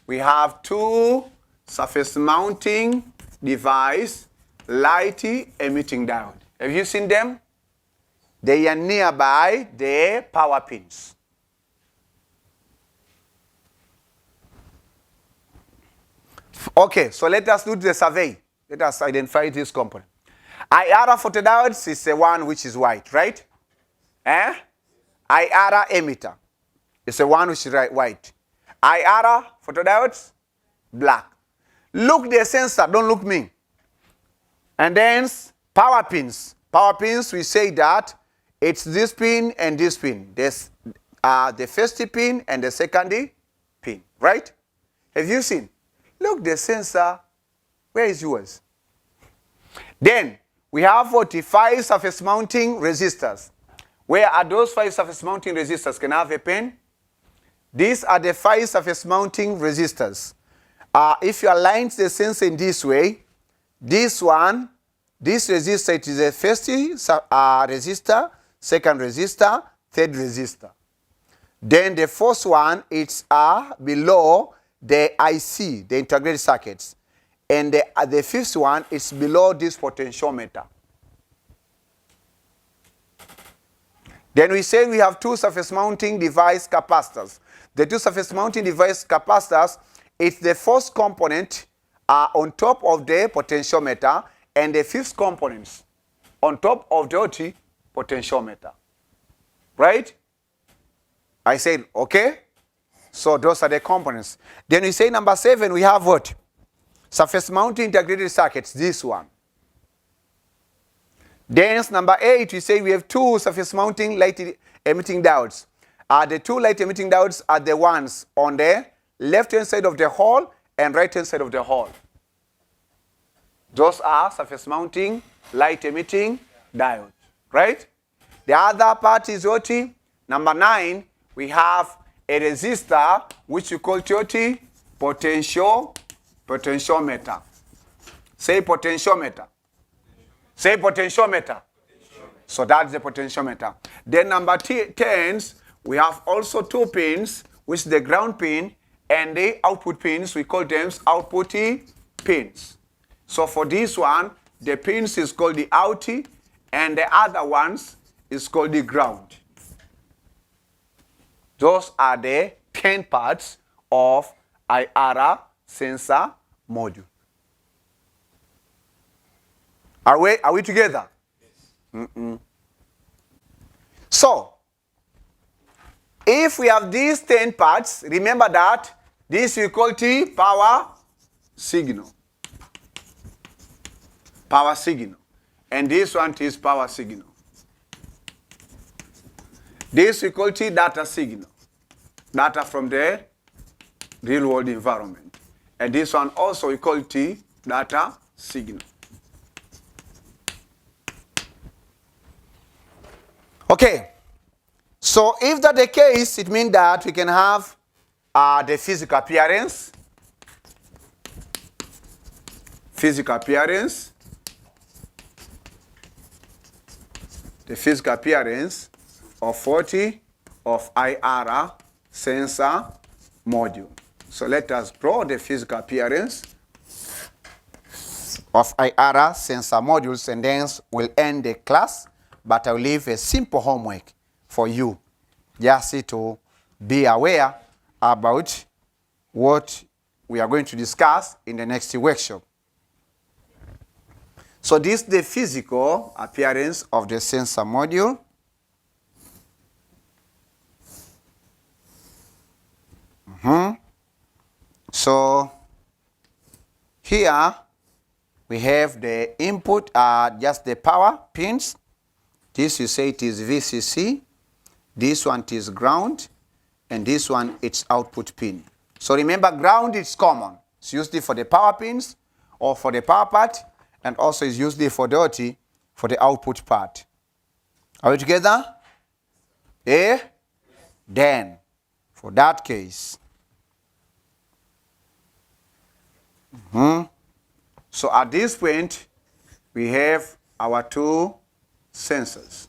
we have 2 surface mounting device light emitting diode. Have you seen them? They are nearby the power pins. Okay, so let us do the survey. Let us identify this component. IR photodiodes is the one which is white, right? IR emitter is the one which is white. IR photodiodes, black. Look the sensor, don't look me. And then power pins. Power pins, we say that it's this pin and this pin. There's the first pin and the second pin, right? Have you seen? Look, the sensor, where is yours? Then, we have 45 surface mounting resistors. Where are those 5 surface mounting resistors? Can I have a pen? These are the 5 surface mounting resistors. If you align the sensor in this way, this one, this resistor, it is the first resistor, second resistor, third resistor. Then the first one, it's below the IC, the integrated circuits. And the fifth one is below this potentiometer. Then we say we have 2 surface mounting device capacitors. The 2 surface mounting device capacitors, it's the first component on top of the potentiometer and the fifth components on top of the potentiometer. Right? I said, okay? So those are the components. Then we say number 7, we have what? Surface mounting integrated circuits, this one. Then number 8, we say we have 2 surface mounting light emitting diodes. The 2 light emitting diodes are the ones on the left-hand side of the hole and right-hand side of the hole. Those are surface mounting light emitting diodes, right? The other part is what? Number 9, we have a resistor which we call potentiometer. Say potentiometer. Say potentiometer. So that's the potentiometer. Then number 10, we have also 2 pins, which is the ground pin and the output pins. We call them output pins. So for this one, the pins is called the out and the other ones is called the ground. Those are the 10 parts of IR sensor module. Are we together? Yes. So, if we have these 10 parts, remember that this we call T power signal. Power signal. And this one is power signal. This we call T data signal. Data from the real world environment. And this one also we call T data signal. Okay. So if that's the case, it means that we can have the physical appearance. Physical appearance. The physical appearance of 40 of IR sensor module. So let us draw the physical appearance of IR sensor modules, and then we'll end the class, but I'll leave a simple homework for you, just to be aware about what we are going to discuss in the next workshop. So this is the physical appearance of the sensor module. So here we have the input, just the power pins. This you say it is VCC. This one is ground, and this one it's output pin. So remember, ground is common. It's used for the power pins or for the power part, and also is used for the output part. Are we together? Then, for that case. So at this point, we have our two sensors.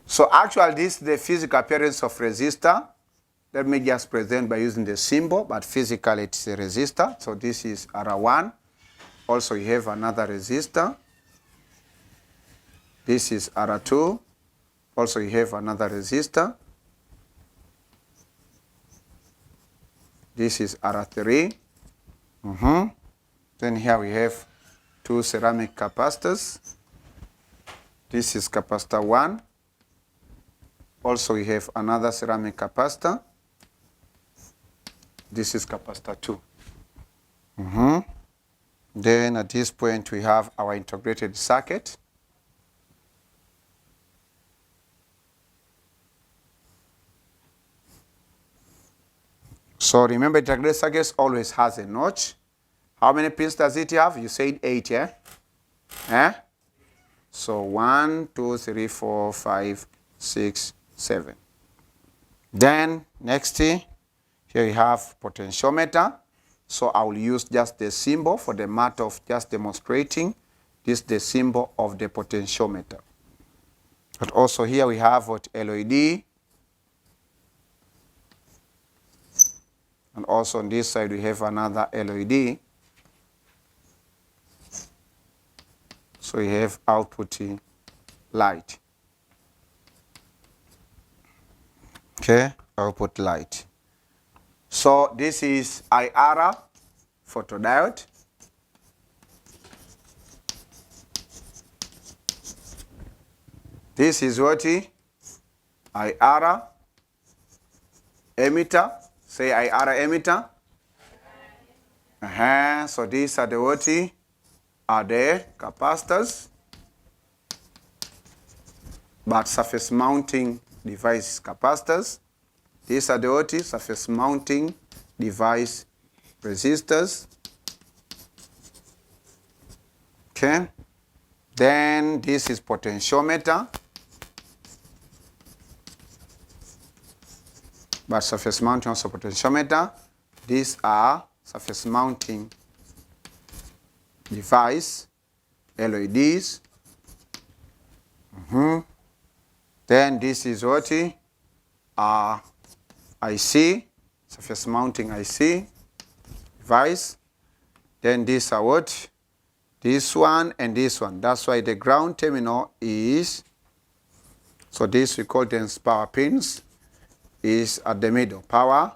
So actually, this is the physical appearance of resistor. Let me just present by using the symbol, but physically it's a resistor. So this is R1. Also, you have another resistor. This is R2. Also, you have another resistor. This is R3. Then here we have two ceramic capacitors. This is capacitor 1. Also, we have another ceramic capacitor. This is capacitor 2. Then at this point, we have our integrated circuit. So remember, integrated circuit always has a notch. How many pins does it have? You said 8, yeah? So 1, 2, 3, 4, 5, 6, 7. Then next, here we have potentiometer. So I will use just the symbol for the matter of just demonstrating. This is the symbol of the potentiometer. But also here we have what LED. And also on this side we have another LED. So we have output light. Okay, output light. So this is IR photodiode. This is what? IR emitter. Say IR emitter. So these are the what? Are the capacitors, but surface mounting device capacitors. These are the what? Surface mounting device resistors. Okay. Then this is potentiometer. But surface mounting also potentiometer. These are surface mounting device, LEDs. Then this is what? IC, surface mounting IC device. Then these are what? This one and this one. That's why the ground terminal is, so this we call them power pins, is at the middle, power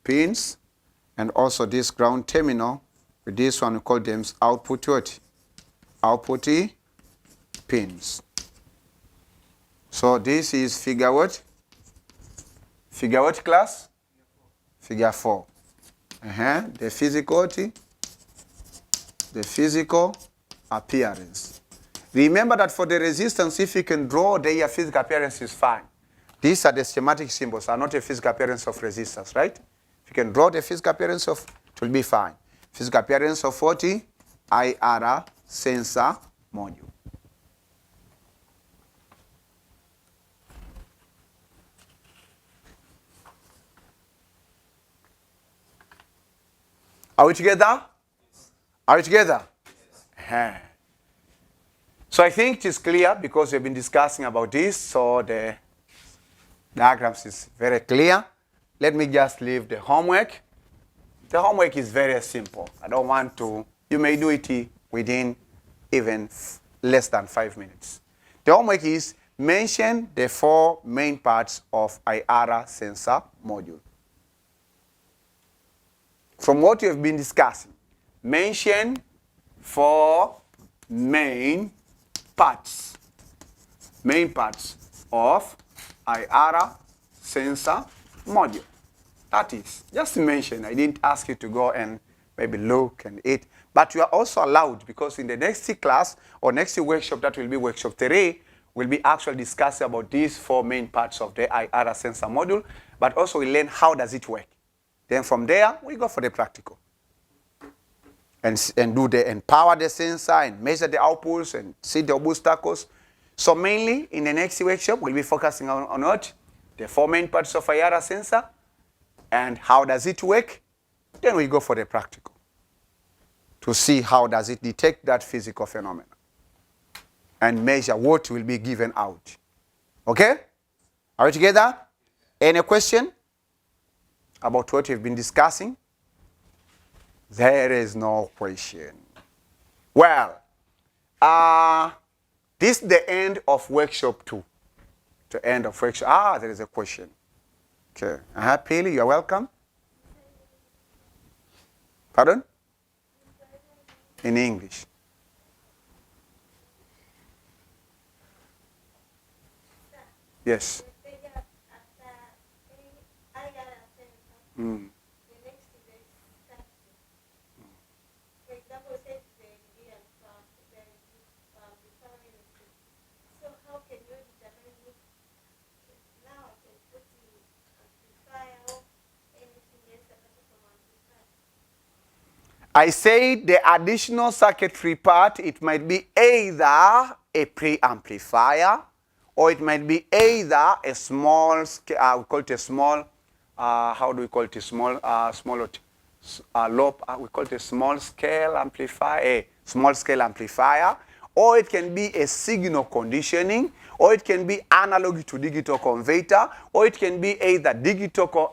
pins. And also this ground terminal, with this one we call them output what? Output pins. So this is figure what? Figure what, class? Figure 4. The physical appearance. Remember that for the resistance, if you can draw their physical appearance is fine. These are the schematic symbols, are not a physical appearance of resistance, right? If you can draw the physical appearance of, it will be fine. Physical appearance of 40 IR sensor module. Are we together? Are we together? Yes. So I think it is clear because we've been discussing about this, so the diagrams is very clear. Let me just leave the homework. The homework is very simple. I don't want to, you may do it within even less than 5 minutes. The homework is mention the 4 main parts of IR sensor module. From what you have been discussing, mention 4 main parts of IR sensor module. That is, just mention. I didn't ask you to go and maybe look and eat, but you are also allowed, because in the next class or next workshop, that will be workshop 3, we'll be actually discussing about these 4 main parts of the IR sensor module, but also we learn how does it work. Then from there, we go for the practical. And power the sensor and measure the outputs and see the obstacles. So mainly in the next workshop, we'll be focusing on what? The 4 main parts of IR sensor and how does it work. Then we go for the practical to see how does it detect that physical phenomenon and measure what will be given out. Okay? Are we together? Any question about what we've been discussing? There is no question. Well, this is the end of workshop 2. The end of workshop. There is a question. Okay. Pili, you are welcome. Pardon? In English. Yes. I say the additional circuitry part, it might be either a preamplifier or it might be either a small, we call it a small, how do we call it? A small, we call it a small scale amplifier, or it can be a signal conditioning, or it can be analog to digital converter, or it can be either digital to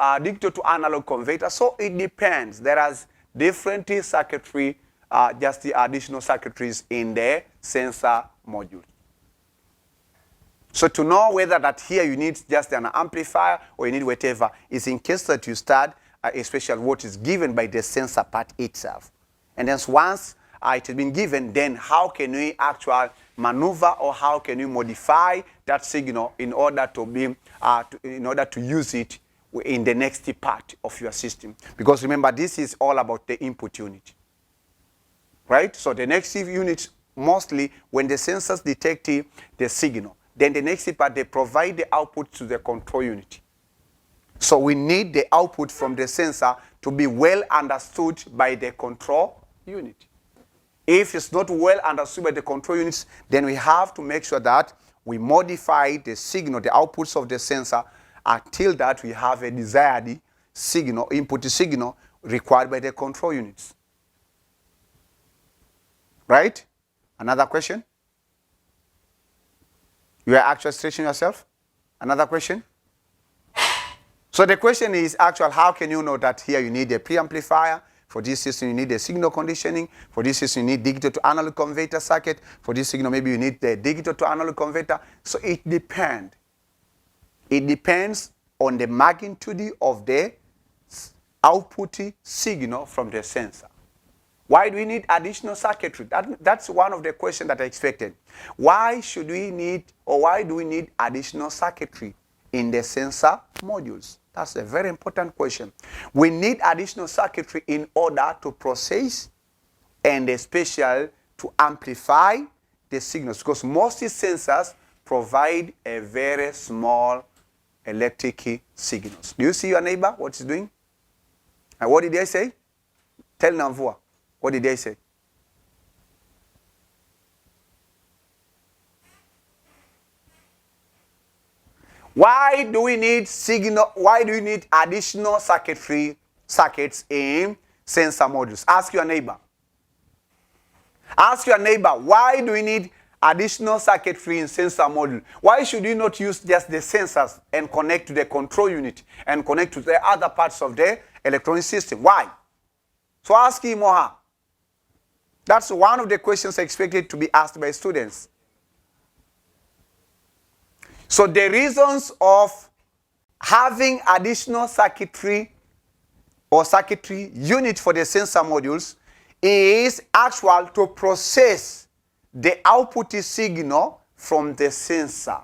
analog converter. So it depends. There is different circuitry, just the additional circuitries in the sensor module. So to know whether that here you need just an amplifier or you need whatever is in case that you start, especially what is given by the sensor part itself. And then once it has been given, then how can we actually maneuver or how can we modify that signal in order to be, in order to use it in the next part of your system. Because remember, this is all about the input unit, right? So the next unit, mostly when the sensors detect the signal, then the next part, they provide the output to the control unit. So we need the output from the sensor to be well understood by the control unit. If it's not well understood by the control units, then we have to make sure that we modify the signal, the outputs of the sensor, until that we have a desired signal, input signal required by the control units. Right? Another question? You are actually stretching yourself? Another question? So the question is actually, how can you know that here you need a preamplifier? For this system, you need a signal conditioning. For this system, you need digital to analog converter circuit. For this signal, maybe you need the digital to analog converter. So it depends. It depends on the magnitude of the output signal from the sensor. Why do we need additional circuitry? That's one of the questions that I expected. Why should we need, or why do we need additional circuitry in the sensor modules? That's a very important question. We need additional circuitry in order to process and especially to amplify the signals, because most sensors provide a very small electric signals. Do you see your neighbor, what he's doing? And what did they say? Tell Namvua. What did they say? Why do we need signal? Why do we need additional circuits in sensor modules? Ask your neighbor. Ask your neighbor, why do we need additional circuitry in sensor module? Why should we not use just the sensors and connect to the control unit and connect to the other parts of the electronic system? Why? So ask him or her. That's one of the questions expected to be asked by students. So the reasons of having additional circuitry or circuitry unit for the sensor modules is actual to process the output signal from the sensor.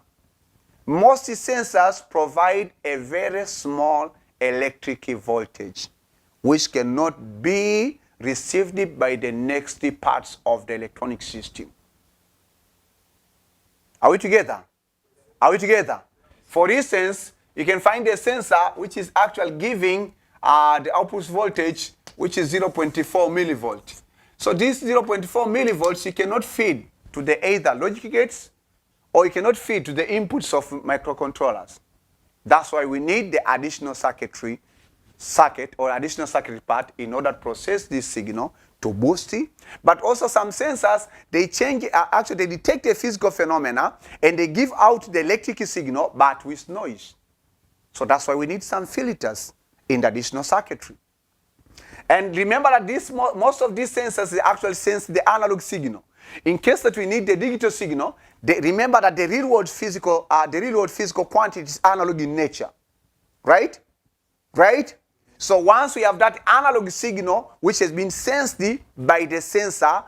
Most sensors provide a very small electric voltage, which cannot be received by the next parts of the electronic system. Are we together? Are we together? For instance, you can find a sensor which is actually giving the output voltage, which is 0.4 millivolt. So this 0.4 millivolts you cannot feed to the either logic gates or you cannot feed to the inputs of microcontrollers. That's why we need the additional circuit or additional circuit part in order to process this signal to boost it. But also some sensors, they change, actually they detect a physical phenomena and they give out the electric signal but with noise. So that's why we need some filters in the additional circuitry. And remember that most of these sensors actually sense the analog signal. In case that we need the digital signal, remember that the real world physical quantity is analog in nature. Right? Right? So once we have that analog signal which has been sensed by the sensor,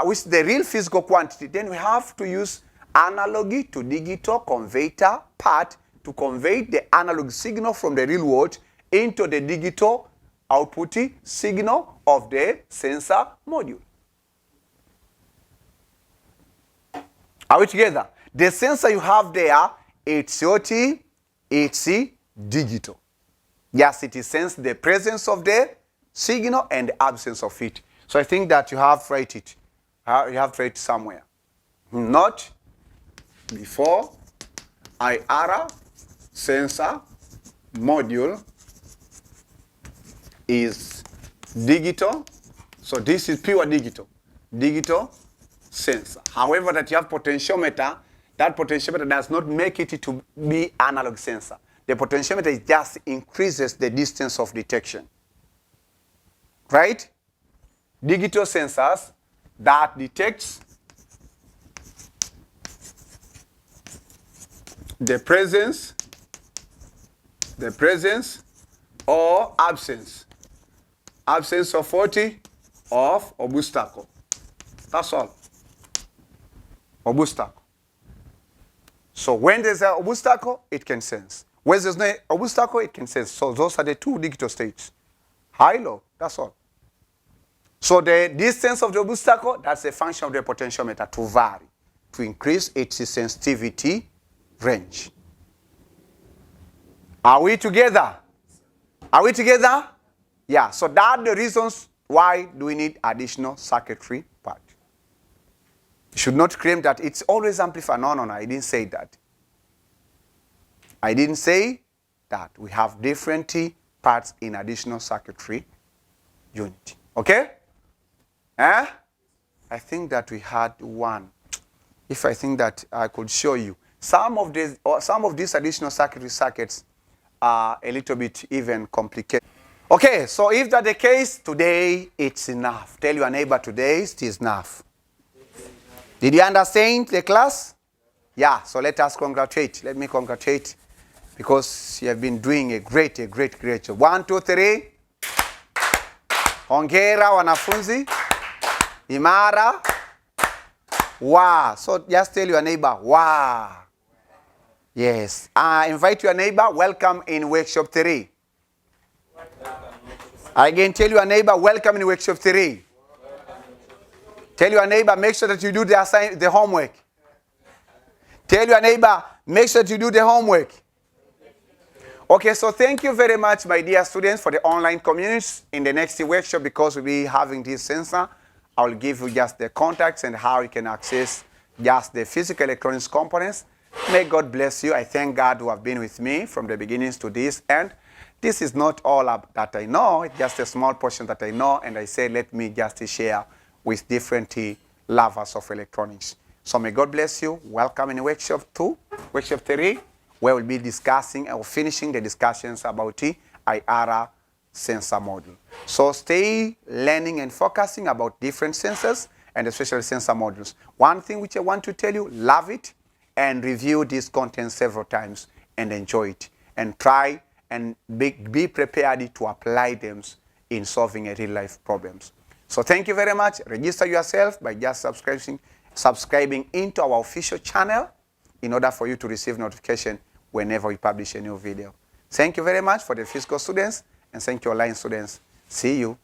which is the real physical quantity, then we have to use analog to digital converter part to convey the analog signal from the real world into the digital output signal of the sensor module. Are we together? The sensor you have there, it's digital. Yes, it is sense the presence of the signal and the absence of it. So I think that you have to write it. You have to write it somewhere. Not before IR sensor module is digital. So this is pure digital. Digital sensor. However, that you have potentiometer, that potentiometer does not make it to be analog sensor. The potentiometer just increases the distance of detection. Right? Digital sensors that detects the presence or absence of what? Of obstacle. That's all. Obstacle. So when there's an obstacle, it can sense. When there's no obstacle, it can sense. So those are the two digital states. High, low, that's all. So the distance of the obstacle, that's a function of the potentiometer to vary, to increase its sensitivity range. Are we together? Are we together? Yeah, so that the reasons why do we need additional circuitry part. You should not claim that it's always amplifier. No, I didn't say that. I didn't say that. We have different parts in additional circuitry unit. Okay? I think that we had one. If I think that I could show you. Some of these additional circuits are a little bit even complicated. Okay, so if that's the case, today it's enough. Tell your neighbor today it is enough. Did you understand the class? Yeah, so let us congratulate. Let me congratulate because you have been doing a great job. 1, 2, 3. Hongera wanafunzi. Imara. Wow. So just tell your neighbor, wow. Yes. Invite your neighbor. Welcome in workshop 3. Again, tell your neighbor, welcome in workshop 3. Tell your neighbor, make sure that you do the homework. Tell your neighbor, make sure that you do the homework. Okay, so thank you very much, my dear students, for the online communities. In the next workshop, because we'll be having this sensor, I will give you just the contacts and how you can access just the physical electronics components. May God bless you. I thank God who have been with me from the beginnings to this end. This is not all that I know. It's just a small portion that I know. And I say, let me just share with different lovers of electronics. So may God bless you. Welcome in workshop 2, workshop 3, where we'll be discussing or finishing the discussions about the IR sensor module. So stay learning and focusing about different sensors and especially sensor modules. One thing which I want to tell you, love it and review this content several times and enjoy it. And try and be prepared to apply them in solving real life problems. So thank you very much. Register yourself by just subscribing into our official channel in order for you to receive notification whenever we publish a new video. Thank you very much for the physical students and thank you online students. See you